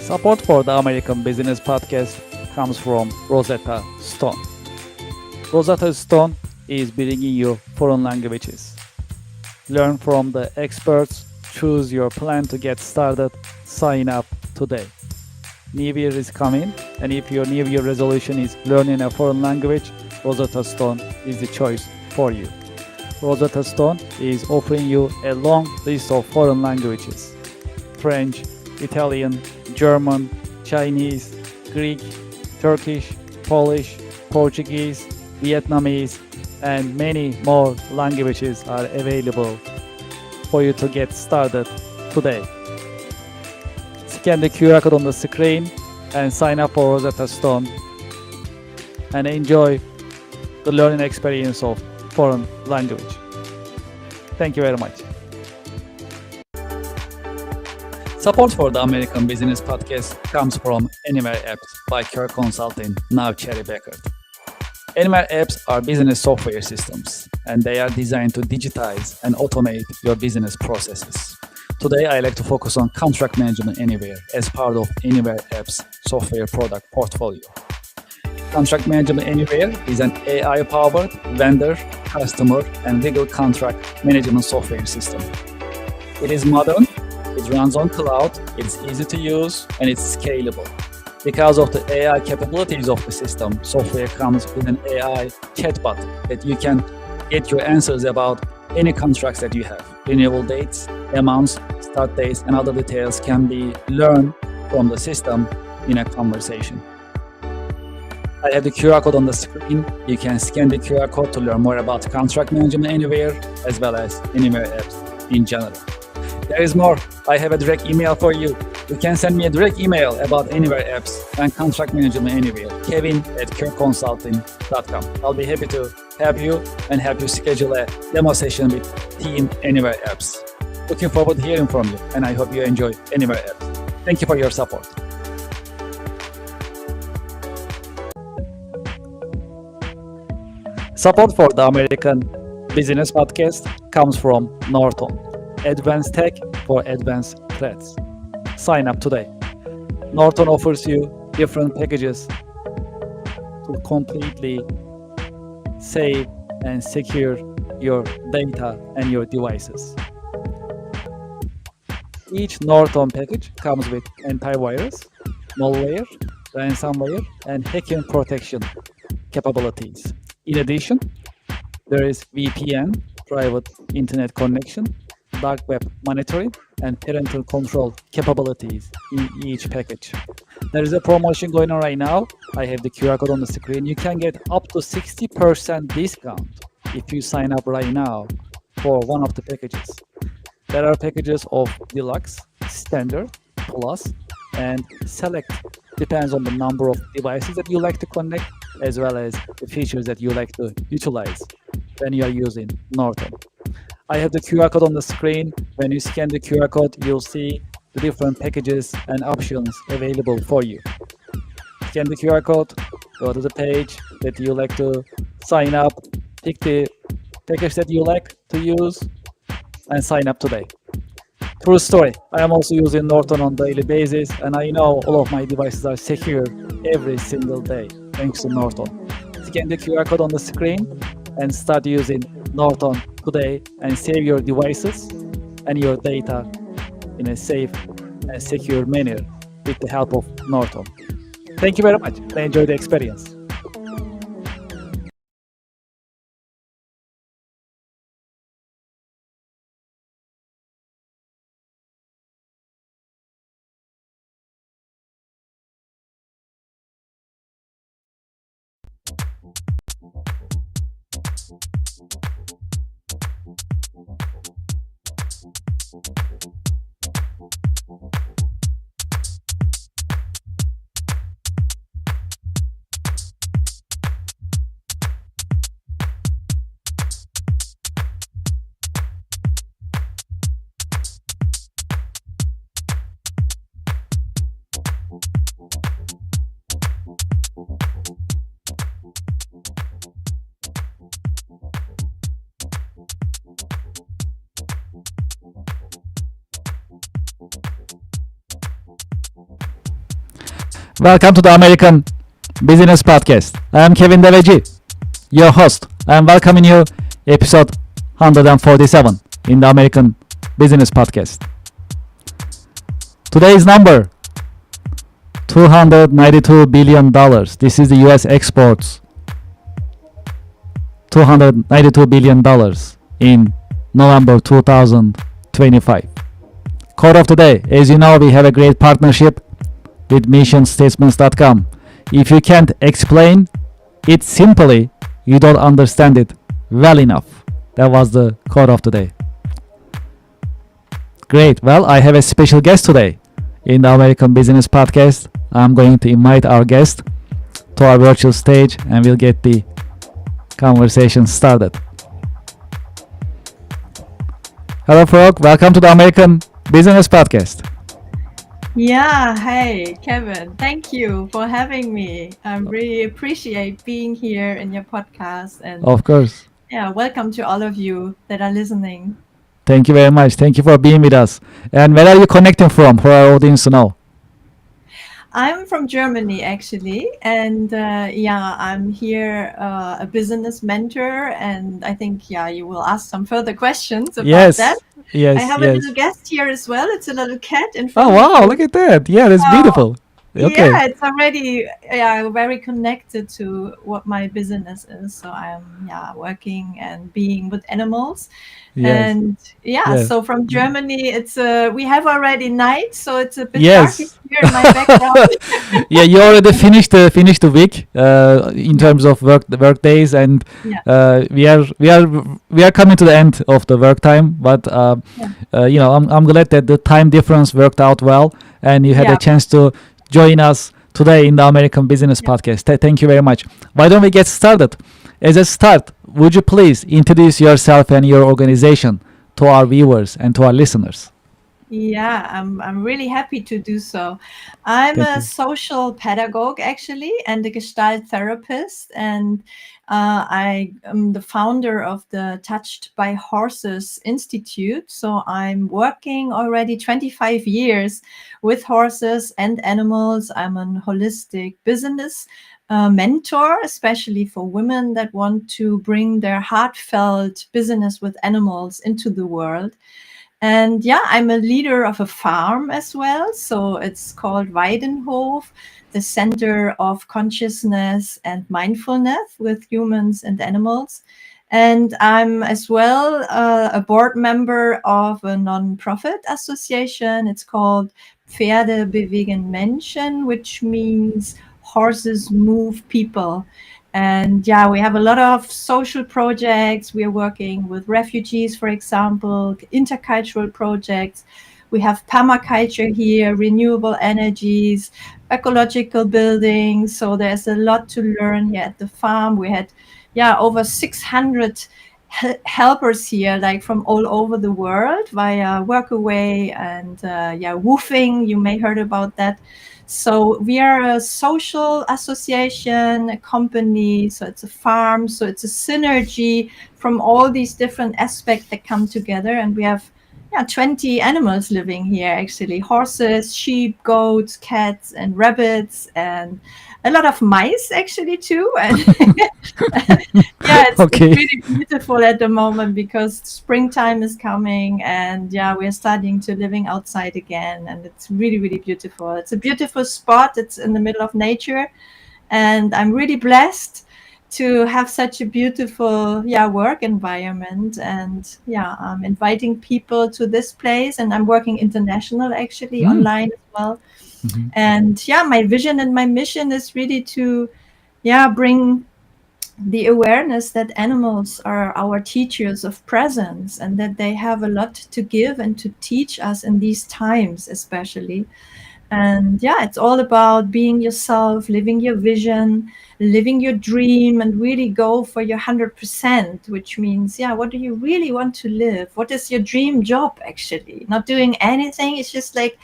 Support for the American Business Podcast comes from Rosetta Stone. Rosetta Stone is bringing you foreign languages. Learn from the experts, choose your plan to get started, sign up today. New Year is coming, and if your New Year resolution is learning a foreign language, Rosetta Stone is the choice for you. Rosetta Stone is offering you a long list of foreign languages: French, Italian, German, Chinese, Greek, Turkish, Polish, Portuguese, Vietnamese, and many more languages are available for you to get started today. Scan the QR code on the screen and sign up for Rosetta Stone and enjoy the learning experience of foreign language. Thank you very much. Support for the American Business Podcast comes from Anywhere Apps by Kirk Consulting, now Cherry Beckert. Anywhere Apps are business software systems, and they are designed to digitize and automate your business processes. Today, I like to focus on contract management anywhere as part of Anywhere Apps software product portfolio. Contract Management Anywhere is an AI-powered vendor, customer, and legal contract management software system. It is modern, it runs on cloud, it's easy to use, and it's scalable. Because of the AI capabilities of the system, software comes with an AI chatbot that you can get your answers about any contracts that you have. Renewal dates, amounts, start dates, and other details can be learned from the system in a conversation. I have the QR code on the screen. You can scan the QR code to learn more about Contract Management Anywhere, as well as Anywhere Apps in general. There is more. I have a direct email for you. You can send me a direct email about Anywhere Apps and Contract Management Anywhere, kevin@kirkconsulting.com. I'll be happy to help you and help you schedule a demo session with Team Anywhere Apps. Looking forward to hearing from you, and I hope you enjoy Anywhere Apps. Thank you for your support. Support for the American Business Podcast comes from Norton, advanced tech for advanced threats. Sign up today. Norton offers you different packages to completely save, and secure your data and your devices. Each Norton package comes with antivirus, malware, ransomware, and hacking protection capabilities. In addition, there is VPN, private internet connection, dark web monitoring, and parental control capabilities in each package. There is a promotion going on right now. I have the QR code on the screen. You can get up to 60% discount if you sign up right now for one of the packages. There are packages of Deluxe, Standard, Plus, and Select. Depends on the number of devices that you like to connect, as well as the features that you like to utilize when you are using Norton. I have the QR code on the screen. When you scan the QR code, you'll see the different packages and options available for you. Scan the QR code, go to the page that you like to sign up, pick the package that you like to use, and sign up today. True story. I am also using Norton on a daily basis, and I know all of my devices are secure every single day thanks to Norton. Scan the QR code on the screen and start using Norton today and save your devices and your data in a safe and secure manner with the help of Norton. Thank you very much. I enjoyed the experience. Welcome to the American Business Podcast. I am Kevin Deveci, your host. I am welcoming you episode 147 in the American Business Podcast. Today's number, $292 billion. This is the US exports. $292 billion in November 2025. Quote of the day. As you know, we have a great partnership with missionstatements.com. If you can't explain it simply, you don't understand it well enough. That was the quote of the day. Great. Well, I have a special guest today in the American Business Podcast. I'm going to invite our guest to our virtual stage and we'll get the conversation started. Hello, Farooq. Welcome to the American Business Podcast. Yeah, hey, Kevin. Thank you for having me. I really appreciate being here in your podcast. And Of course. yeah, welcome to all of you that are listening. Thank you very much. Thank you for being with us. And where are you connecting from for our audience to know? I'm from Germany, actually. And yeah, I'm here a business mentor. And I think, yeah, you will ask some further questions about that. Yes, I have a little guest here as well. It's a little cat in front Oh, of wow. me. Look at that. Yeah, that's beautiful. Okay. Yeah, it's already very connected to what my business is. So I'm working and being with animals. Yes. And Yes. so from Germany, it's we have already night, so it's a bit Yes. dark here in my background. Yeah, you already finished the week in terms of work days, and we are coming to the end of the work time. But you know, I'm glad that the time difference worked out well, and you had a chance to join us today in the American Business Podcast. Thank you very much. Why don't we get started? As a start, would you please introduce yourself and your organization to our viewers and to our listeners? Yeah, I'm really happy to do so. I'm Thank a you. social pedagogue actually, and a Gestalt therapist, and I am the founder of the Touched by Horses Institute. So I'm working already 25 years with horses and animals. I'm an holistic business mentor, especially for women that want to bring their heartfelt business with animals into the world. And yeah, I'm a leader of a farm as well. So it's called Weidenhof, the Center of Consciousness and Mindfulness with Humans and Animals. And I'm as well a board member of a non-profit association. It's called Pferde bewegen Menschen, which means horses move people. And yeah, we have a lot of social projects. We are working with refugees, for example, intercultural projects. We have permaculture here, renewable energies, ecological buildings. So there's a lot to learn here at the farm. We had, yeah, over 600 helpers here, like from all over the world via Workaway and yeah, woofing. You may heard about that. So we are a social association, a company. So it's a farm. So it's a synergy from all these different aspects that come together. And we have 20 animals living here, actually: horses, sheep, goats, cats, and rabbits, and a lot of mice actually too. And yeah, it's Okay. really beautiful at the moment because springtime is coming, and yeah, we're starting to living outside again, and it's really, really beautiful. It's a beautiful spot. It's in the middle of nature, and I'm really blessed to have such a beautiful work environment. And yeah, I'm inviting people to this place, and I'm working international actually online as well. Mhm. And yeah, my vision and my mission is really to bring the awareness that animals are our teachers of presence, and that they have a lot to give and to teach us in these times especially. And yeah, it's all about being yourself, living your vision, living your dream, and really go for your 100%, which means, what do you really want to live? What is your dream job actually? Not doing anything. It's just like,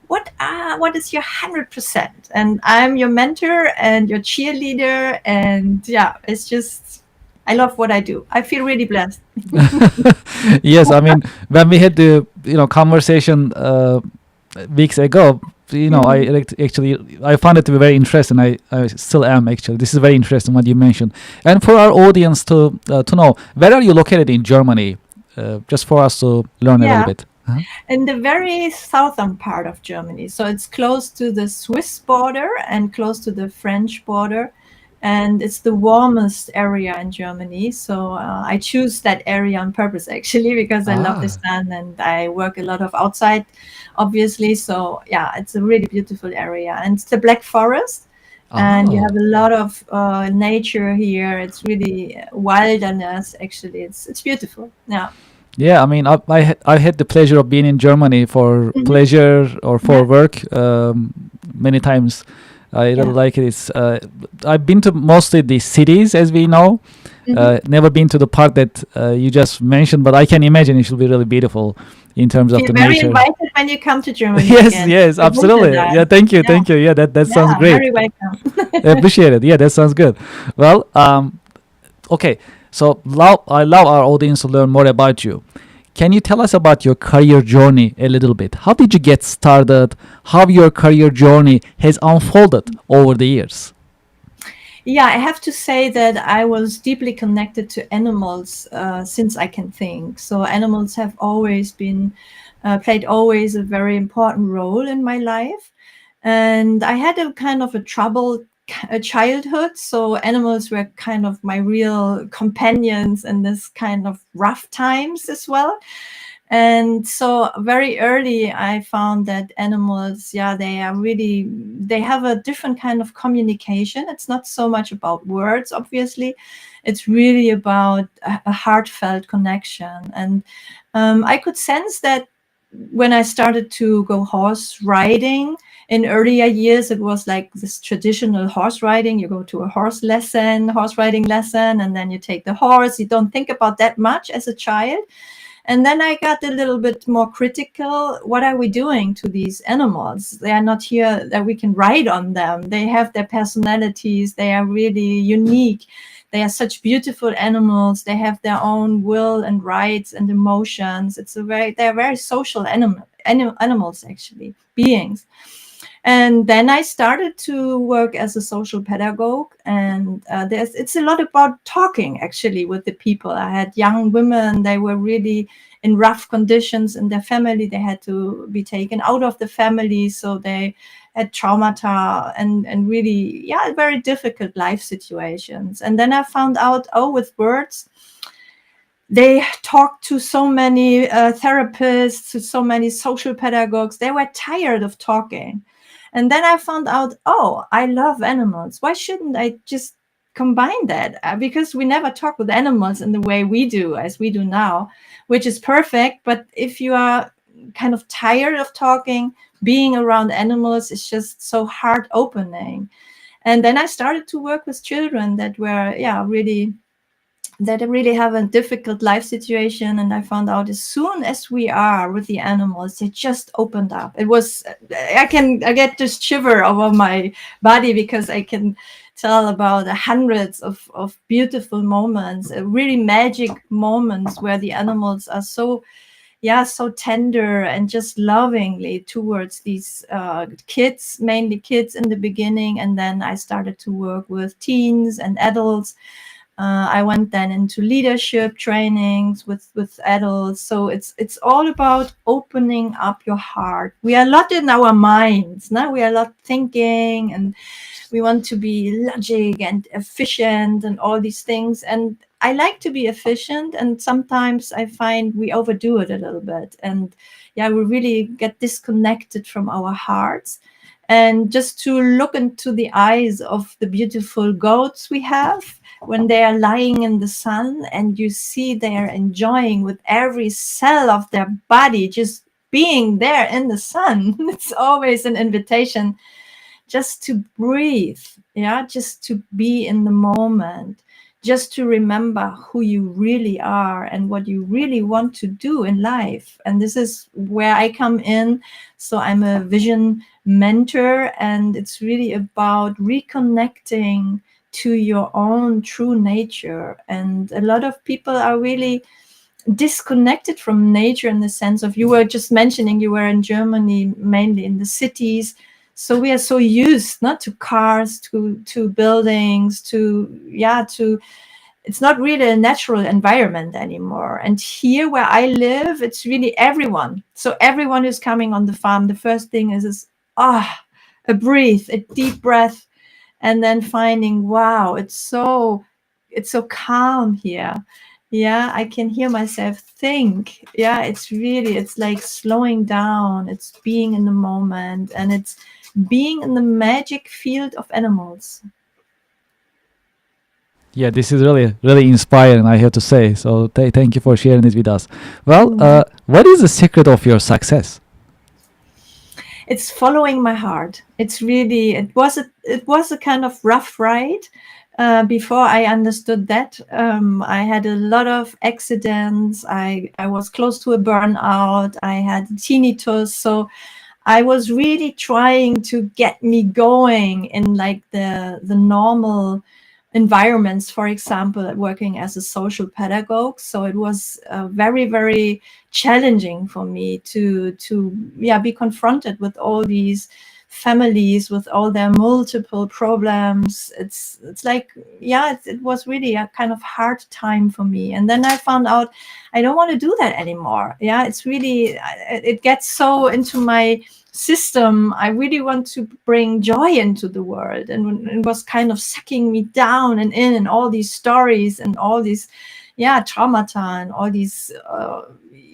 what is your 100%? And I'm your mentor and your cheerleader. And yeah, it's just, I love what I do. I feel really blessed. Yes, I mean, when we had the conversation weeks ago, actually I found it to be very interesting. I still am actually. This is very interesting what you mentioned. And for our audience to know, where are you located in Germany? Just for us to learn a little Yeah. bit. Uh-huh. In the very southern part of Germany. So it's close to the Swiss border and close to the French border. And it's the warmest area in Germany. So I choose that area on purpose, actually, because I love the sun and I work a lot of outside, obviously. So yeah, it's a really beautiful area. And it's the Black Forest. And you have a lot of nature here. It's really wilderness, actually. It's beautiful. Yeah. Yeah, I mean, I had the pleasure of being in Germany for Mhm. pleasure or for Yeah. work many times. I really Yeah. like it. It's I've been to mostly the cities, as we know. Mhm. Never been to the part that you just mentioned, but I can imagine it should be really beautiful in terms of Feel the very nature. invited when you come to Germany Yes, again. yes, The absolutely. winter Yeah, time. thank you, Yeah. thank you. Yeah, that sounds great. Very welcome. I appreciate it. Yeah, that sounds good. Well, okay. So I love our audience to learn more about you. Can you tell us about your career journey a little bit? How did you get started? How your career journey has unfolded over the years? Yeah, I have to say that I was deeply connected to animals since I can think. So animals have always been played always a very important role in my life. And I had a kind of a troubled childhood. So animals were kind of my real companions in this kind of rough times as well. And so very early I found that animals, they have a different kind of communication. It's not so much about words, obviously. It's really about a heartfelt connection. And I could sense that when I started to go horse riding in earlier years. It was like this traditional horse riding. You go to a horse riding lesson, and then you take the horse. You don't think about that much as a child. And then I got a little bit more critical. What are we doing to these animals? They are not here that we can ride on them. They have their personalities. They are really unique. They are such beautiful animals. They have their own will and rights and emotions. They're very social animals, actually, beings. And then I started to work as a social pedagogue, and it's a lot about talking actually with the people. I had young women; they were really in rough conditions in their family. They had to be taken out of the family, so they had traumata and really, very difficult life situations. And then I found out, with words, they talked to so many therapists, to so many social pedagogues. They were tired of talking. And then I found out, I love animals. Why shouldn't I just combine that? Because we never talk with animals in the way we do, as we do now, which is perfect. But if you are kind of tired of talking, being around animals is just so heart opening. And then I started to work with children that were, really have a difficult life situation. And I found out as soon as we are with the animals, they just opened up. It was, I get this shiver over my body because I can tell about hundreds of beautiful moments, really magic moments where the animals are so tender and just lovingly towards these kids, mainly kids in the beginning. And then I started to work with teens and adults. I went then into leadership trainings with adults. So it's all about opening up your heart. We are a lot in our minds. Now we are a lot thinking, and we want to be logic and efficient and all these things. And I like to be efficient, and sometimes I find we overdo it a little bit. And we really get disconnected from our hearts. And just to look into the eyes of the beautiful goats we have when they are lying in the sun, and you see they are enjoying with every cell of their body, just being there in the sun. It's always an invitation just to breathe, just to be in the moment, just to remember who you really are and what you really want to do in life. And this is where I come in. So I'm a vision mentor, and it's really about reconnecting to your own true nature. And a lot of people are really disconnected from nature, in the sense of, you were just mentioning you were in Germany, mainly in the cities. So we are so used not to cars, to buildings, to it's not really a natural environment anymore. And here where I live, it's really everyone. So everyone who's coming on the farm, the first thing is a deep breath, and then finding, wow, it's so calm here. I can hear myself think. It's like slowing down. It's being in the moment, and it's being in the magic field of animals. Yeah, this is really, really inspiring, I have to say. So thank you for sharing this with us. Well, what is the secret of your success? It's following my heart. It's really, it was a kind of rough ride before I understood that. I had a lot of accidents. I was close to a burnout. I had tinnitus. So I was really trying to get me going in like the normal environments, for example, working as a social pedagogue. So it was very, very challenging for me to be confronted with all these families with all their multiple problems. It's like, it was really a kind of hard time for me. And then I found out I don't want to do that anymore. It's really, it gets so into my system. I really want to bring joy into the world, and it was kind of sucking me down and in, and all these stories and all these traumata and all these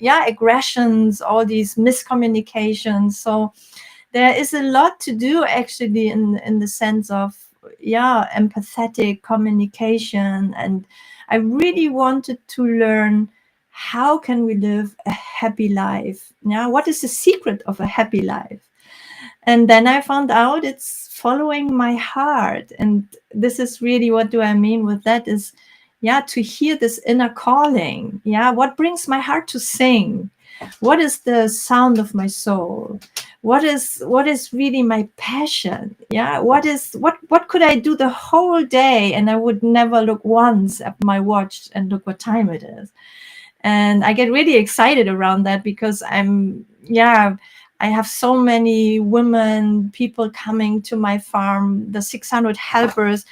aggressions, all these miscommunications. So there is a lot to do actually in the sense of empathetic communication. And I really wanted to learn, how can we live a happy life? What is the secret of a happy life? And then I found out it's following my heart. And this is really, what do I mean with that is, Yeah, to hear this inner calling. Yeah, what brings my heart to sing? What is the sound of my soul? What is really my passion? Yeah, what could I do the whole day and I would never look once at my watch and look what time it is? And I get really excited around that because I have so many women, people coming to my farm, the 600 helpers,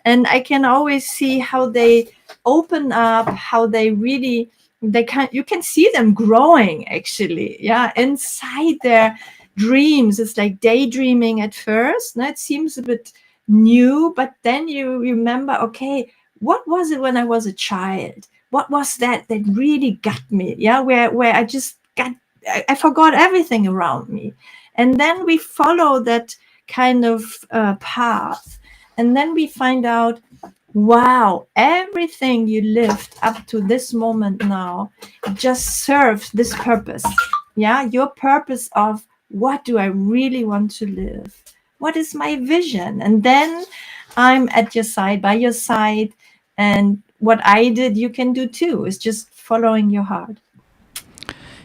and I can always see how they open up, how they really, you can see them growing actually, yeah, inside their dreams. It's like daydreaming at first. Now it seems a bit new, but then you remember, okay, what was it when I was a child? What was that really got me? Yeah, where I just got, I forgot everything around me. And then we follow that kind of path. And then we find out, wow, everything you lived up to this moment now just serves this purpose. Yeah, your purpose of what do I really want to live? What is my vision? And then I'm at your side, by your side. And what I did, you can do too. It's just following your heart.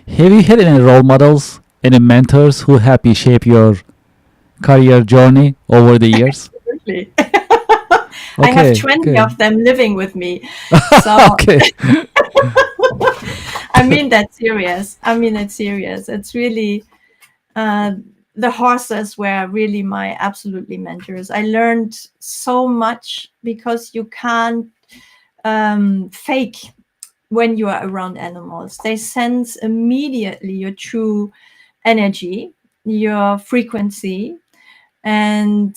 Have you had any role models, any mentors who help you shape your career journey over the years? Absolutely. I have 20 of them living with me. So Okay. I mean that's serious. It's really the horses were really my absolutely mentors. I learned so much because you can't fake when you are around animals. They sense immediately your true energy, your frequency, and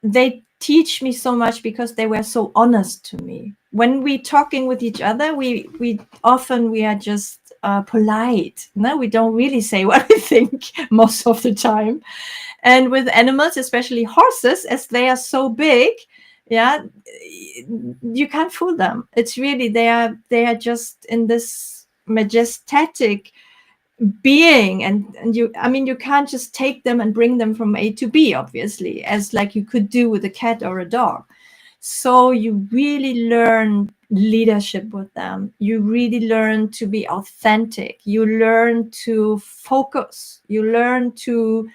they teach me so much because they were so honest to me. When we talking with each other, we often are just polite. No, we don't really say what we think most of the time. And with animals, especially horses, as they are so big, yeah, you can't fool them. It's really they are just in this majestic being, and you can't just take them and bring them from A to B, obviously, as like you could do with a cat or a dog. So you really learn leadership with them. You really learn to be authentic. You learn to focus. You learn to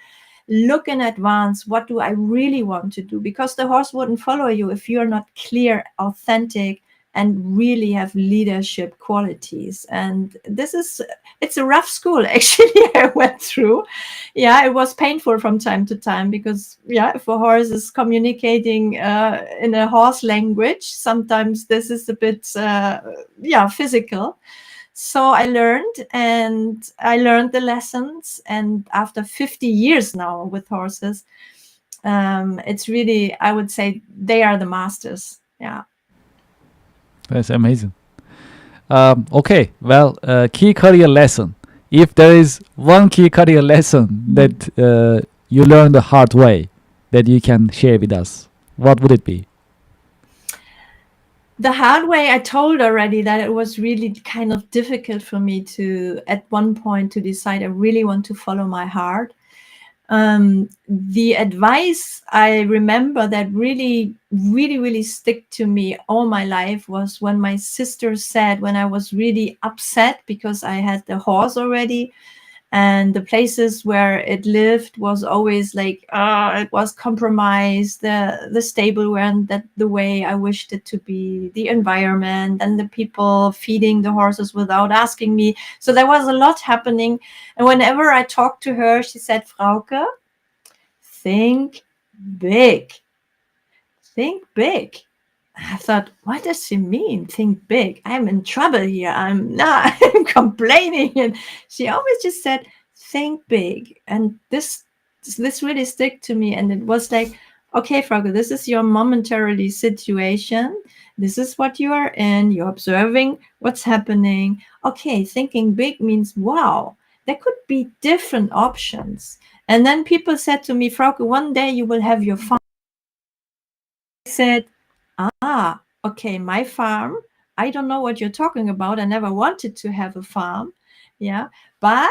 look in advance. What do I really want to do? Because the horse wouldn't follow you if you're not clear, authentic, and really have leadership qualities. And it's a rough school actually I went through. Yeah, it was painful from time to time because if a horse is communicating in a horse language, sometimes this is a bit physical. So I learned the lessons, and after 50 years now with horses, it's really, I would say they are the masters. Yeah. That's amazing. Okay, well, key career lesson. If there is one key career lesson that you learned the hard way that you can share with us, what would it be? The hard way, I told already that it was really kind of difficult for me to, at one point, to decide I really want to follow my heart. The advice I remember that really, really, really stick to me all my life was when my sister said, when I was really upset because I had the horse already, and the places where it lived was always like, it was compromised. The stable weren't that the way I wished it to be, the environment and the people feeding the horses without asking me. So there was a lot happening. And whenever I talked to her, she said, Frauke, think big. Think big. I thought, what does she mean? Think big. I'm in trouble here. I'm complaining. And she always just said, think big. And this really stuck to me. And it was like, okay, Frauke, this is your momentarily situation. This is what you are in. You're observing what's happening. Okay, thinking big means, wow, there could be different options. And then people said to me, Frauke, one day you will have your farm. I said, okay, my farm, I don't know what you're talking about. I never wanted to have a farm. Yeah. But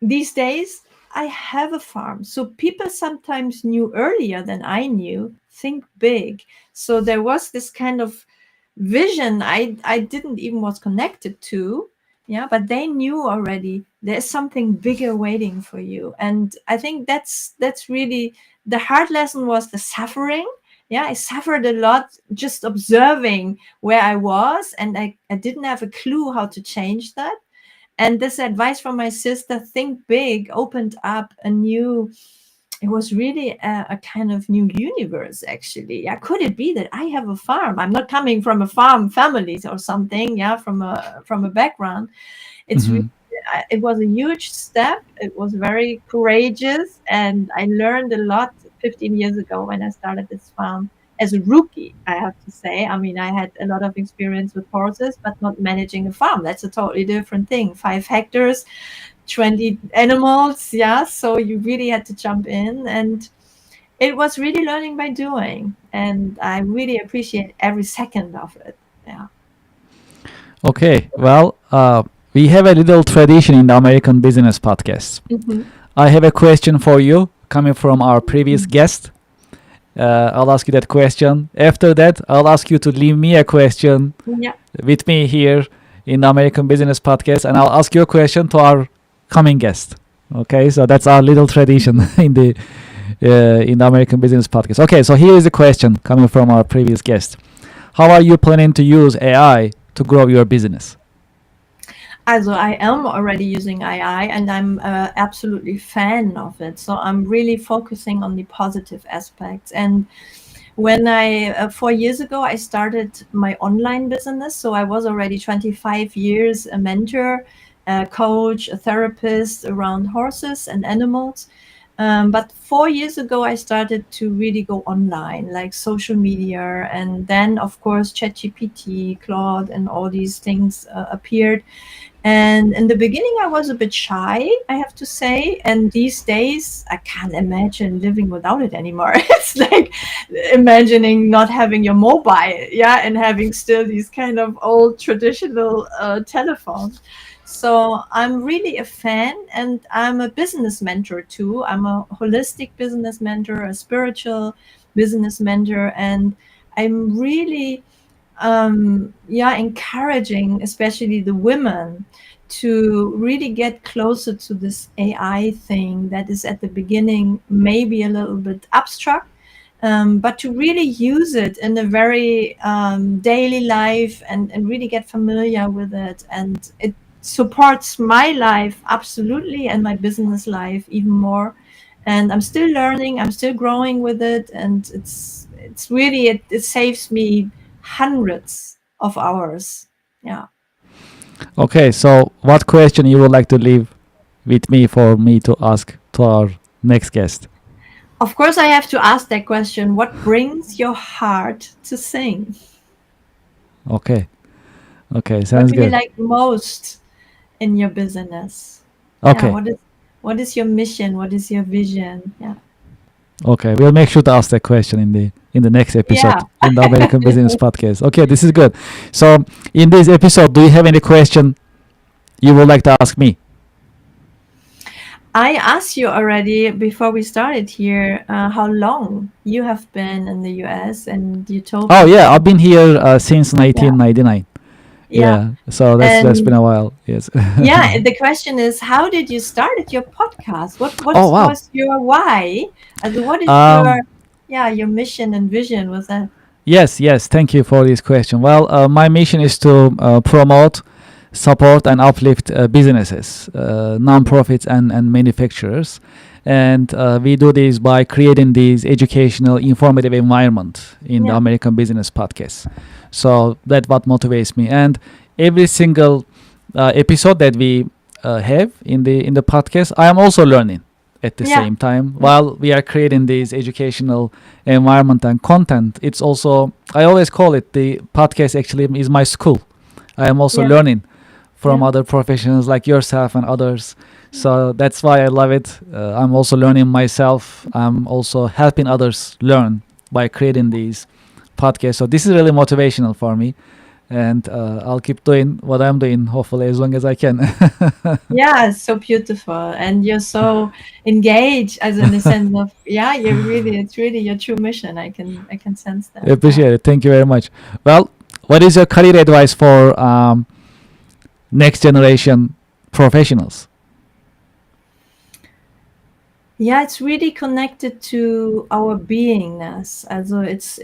these days I have a farm. So people sometimes knew earlier than I knew, think big. So there was this kind of vision I didn't even was connected to. Yeah, but they knew already there's something bigger waiting for you. And I think that's really the hard lesson, was the suffering. Yeah, I suffered a lot just observing where I was, and I didn't have a clue how to change that. And this advice from my sister, think big, opened up a new, it was really a kind of new universe, actually. Yeah, could it be that I have a farm? I'm not coming from a farm family or something, yeah, from a background. It's really, Mhm. it was a huge step. It was very courageous, and I learned a lot 15 years ago when I started this farm as a rookie, I have to say. I mean, I had a lot of experience with horses, but not managing a farm. That's a totally different thing. 5 hectares, 20 animals. Yeah. So you really had to jump in, and it was really learning by doing. And I really appreciate every second of it. Yeah. Okay, well, we have a little tradition in the American Business Podcast. Mhm. I have a question for you coming from our previous guest. I'll ask you that question. After that, I'll ask you to leave me a question Yeah. with me here in the American Business Podcast, and I'll ask your question to our coming guest. Okay, so that's our little tradition in the American Business Podcast. Okay, so here is a question coming from our previous guest. How are you planning to use AI to grow your business? Also, I am already using AI, and I'm absolutely fan of it. So I'm really focusing on the positive aspects. And when 4 years ago, I started my online business. So I was already 25 years a mentor, a coach, a therapist around horses and animals. But 4 years ago, I started to really go online, like social media. And then, of course, ChatGPT, Claude, and all these things appeared. And in the beginning, I was a bit shy, I have to say. And these days, I can't imagine living without it anymore. It's like imagining not having your mobile, yeah, and having still these kind of old traditional telephones. So I'm really a fan, and I'm a business mentor too. I'm a holistic business mentor, a spiritual business mentor, and I'm really encouraging especially the women to really get closer to this AI thing that is at the beginning maybe a little bit abstract, but to really use it in a very daily life, and really get familiar with it. And it supports my life absolutely, and my business life even more. And I'm still learning, I'm still growing with it, and it's really, it saves me hundreds of hours. Yeah. Okay, so what question you would like to leave with me for me to ask to our next guest? Of course, I have to ask that question. What brings your heart to sing? Okay, okay, What sounds do you good. like most in your business? Yeah. Okay, What is your mission? What is your vision? Yeah. okay, we'll make sure to ask that question in the next episode Yeah. in the American Business Podcast. Okay, this is good. So in this episode, do you have any question you would like to ask me? I asked you already before we started here how long you have been in the US, and you told Oh me yeah, that. I've been here since Yeah. 1999. Yeah. Yeah, so that's been And a while. Yes. yeah, the question is, how did you start your podcast? What Oh wow. was your why? And what is Um, your mission and vision with that? Yes, yes. Thank you for this question. Well, my mission is to promote, support, and uplift businesses, nonprofits, and manufacturers. And we do this by creating this educational, informative environment in the Yeah. American Business Podcast. So that's what motivates me. And every single episode that we have in the podcast, I am also learning at the Yeah. same time while we are creating this educational environment and content. It's also, I always call it, the podcast actually is my school. I am also Yeah. learning from Yeah. other professionals like yourself and others. So that's why I love it. I'm also learning myself. I'm also helping others learn by creating these podcasts. So this is really motivational for me. And I'll keep doing what I'm doing, hopefully, as long as I can. Yeah, it's so beautiful, and you're so engaged, as in the sense of, yeah, it's really your true mission. I can sense that. Appreciate it. Thank you very much. Well, what is your career advice for next generation professionals? Yeah, it's really connected to our beingness. Also, it's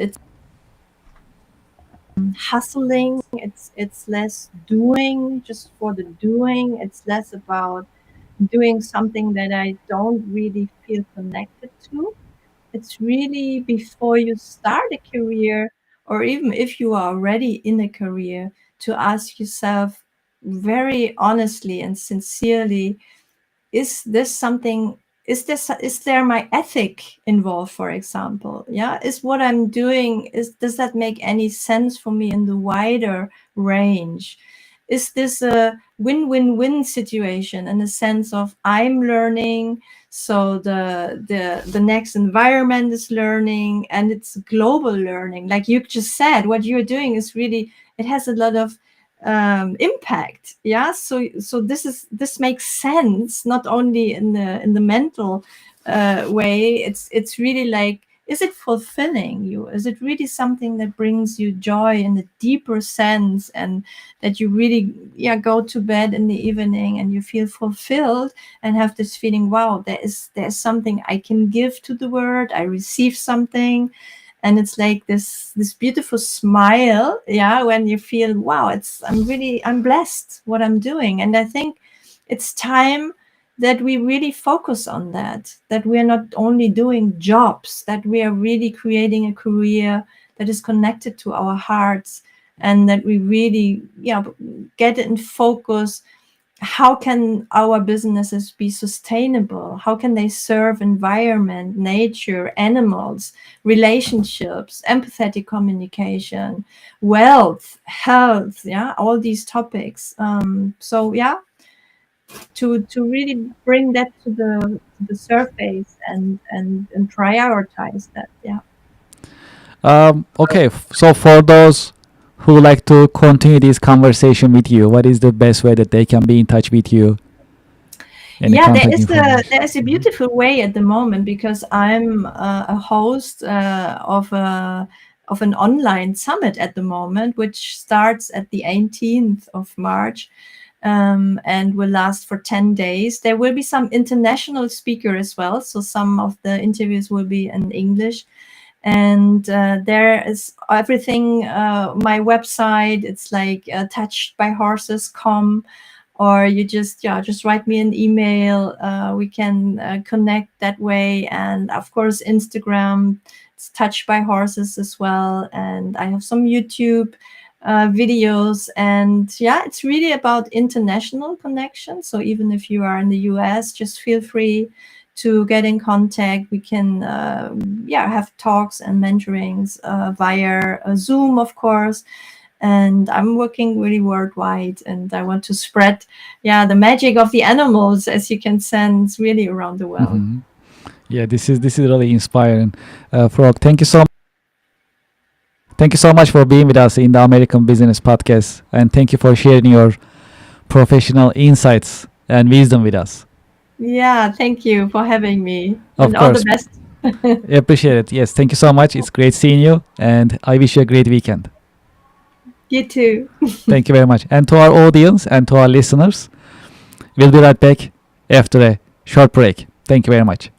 hustling. It's less doing just for the doing. It's less about doing something that I don't really feel connected to. It's really before you start a career, or even if you are already in a career, to ask yourself very honestly and sincerely, is this something, is there my ethic involved, for example? Yeah, is what I'm doing, does that make any sense for me in the wider range? Is this a win-win-win situation in the sense of I'm learning, so the next environment is learning, and it's global learning, like you just said, what you're doing is really, it has a lot of impact. Yeah, so this makes sense, not only in the mental way. It's really like, is it fulfilling you? Is it really something that brings you joy in a deeper sense, and that you really, yeah, go to bed in the evening and you feel fulfilled and have this feeling, wow, there's something I can give to the world, I receive something. And it's like this beautiful smile, yeah, when you feel, wow, I'm blessed what I'm doing. And I think it's time that we really focus on that we are not only doing jobs, that we are really creating a career that is connected to our hearts, and that we really, yeah, get in focus. How can our businesses be sustainable? How can they serve environment, nature, animals, relationships, empathetic communication, wealth, health, yeah, all these topics. So yeah, to really bring that to the surface, and prioritize that. Yeah. Okay, so for those who like to continue this conversation with you, what is the best way that they can be in touch with you? Any Yeah, contact information? there is a beautiful way at the moment, because I'm a host of an online summit at the moment, which starts at the 18th of March, and will last for 10 days. There will be some international speaker as well, so some of the interviews will be in English. And there is everything. My website, it's like touchedbyhorses.com, or you just write me an email. We can connect that way. And of course, Instagram, it's Touched by Horses as well. And I have some YouTube videos. And yeah, it's really about international connection. So even if you are in the US, just feel free to get in contact. We can have talks and mentorings via Zoom, of course. And I'm working really worldwide, and I want to spread, yeah, the magic of the animals, as you can sense, really around the world. Mhm. Yeah, this is really inspiring. Frog, thank you so much for being with us in the American Business Podcast, and thank you for sharing your professional insights and wisdom with us. Yeah, thank you for having me, Of and all the course, best. appreciate it. Yes, thank you so much. It's great seeing you, and I wish you a great weekend. You too. Thank you very much. And to our audience and to our listeners, we'll be right back after a short break. Thank you very much.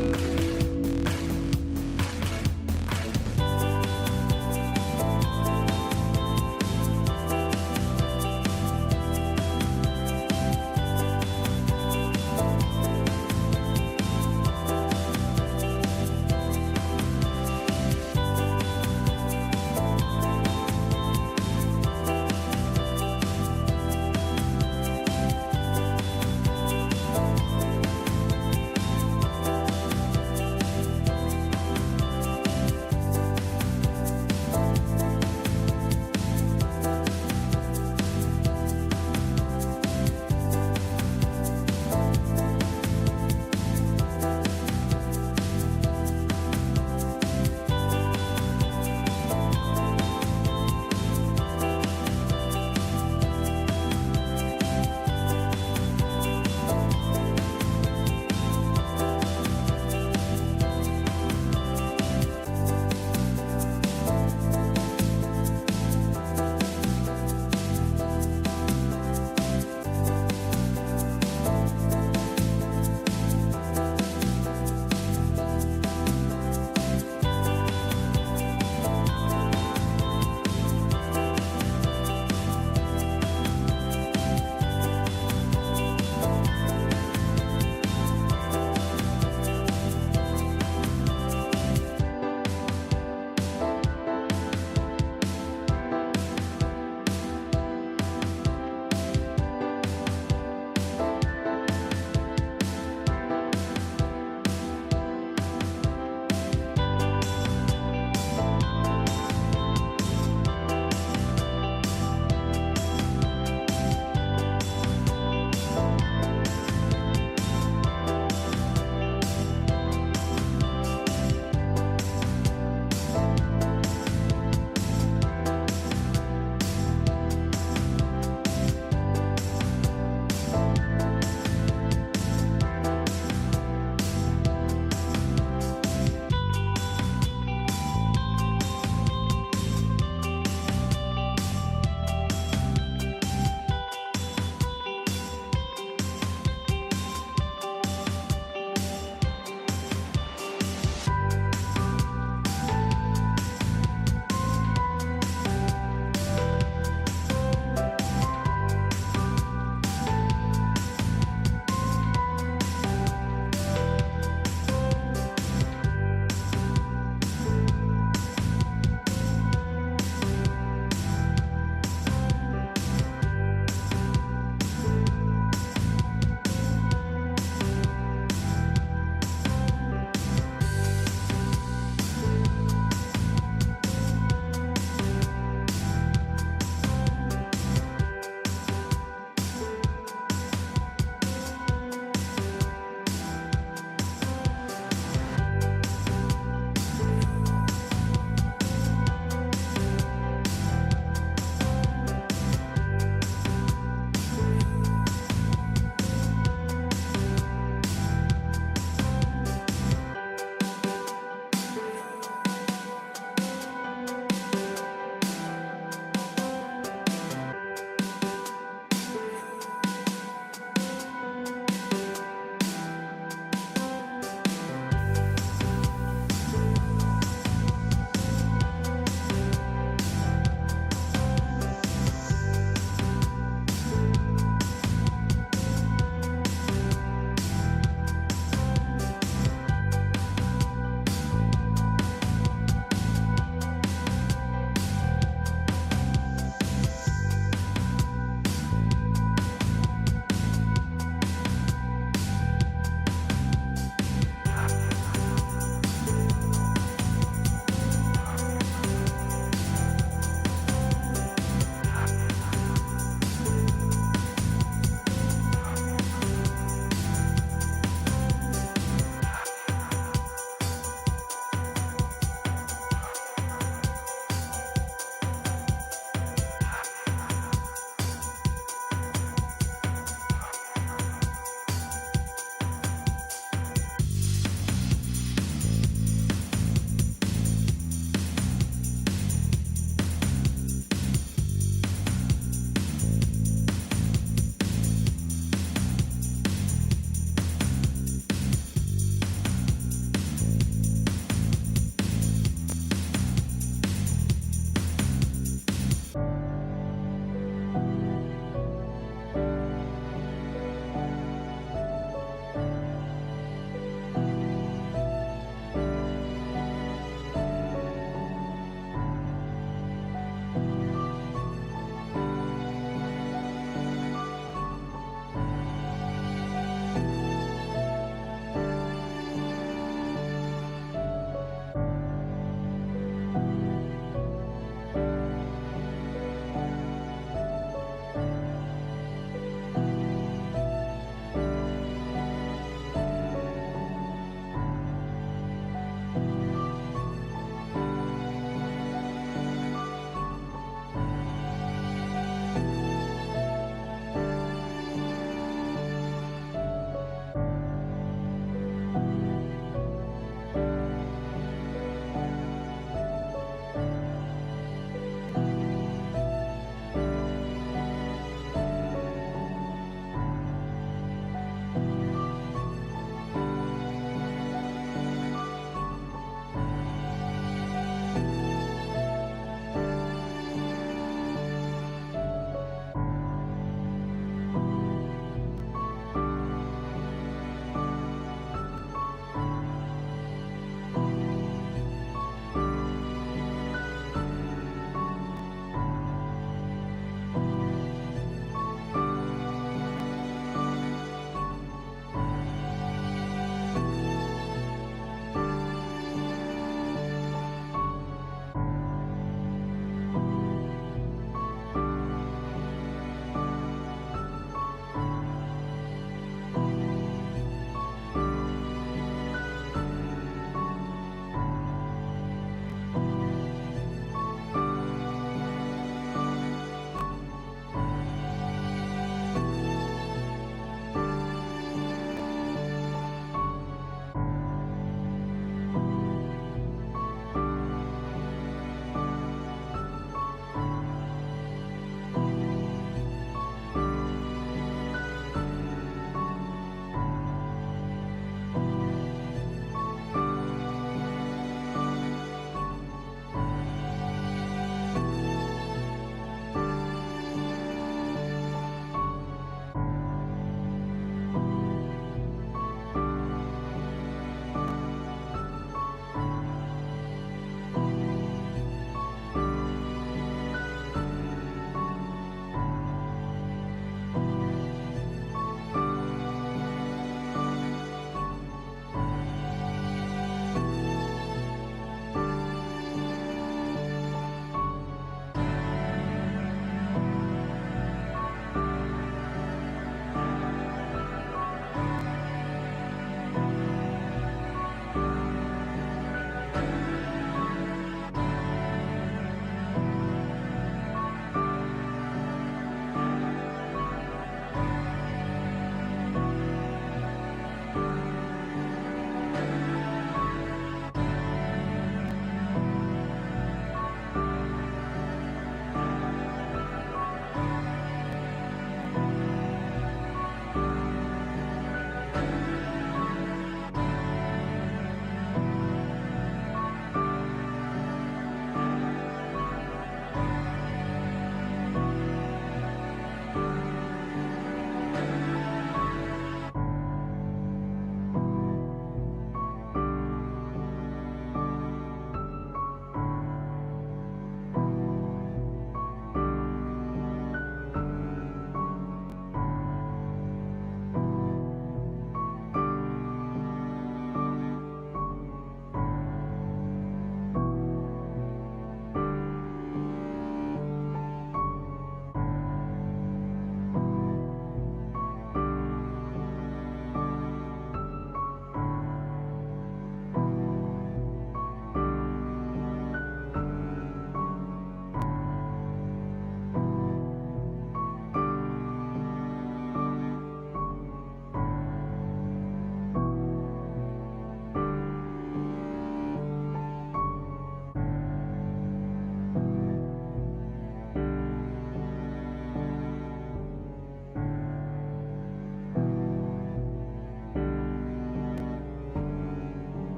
Bye.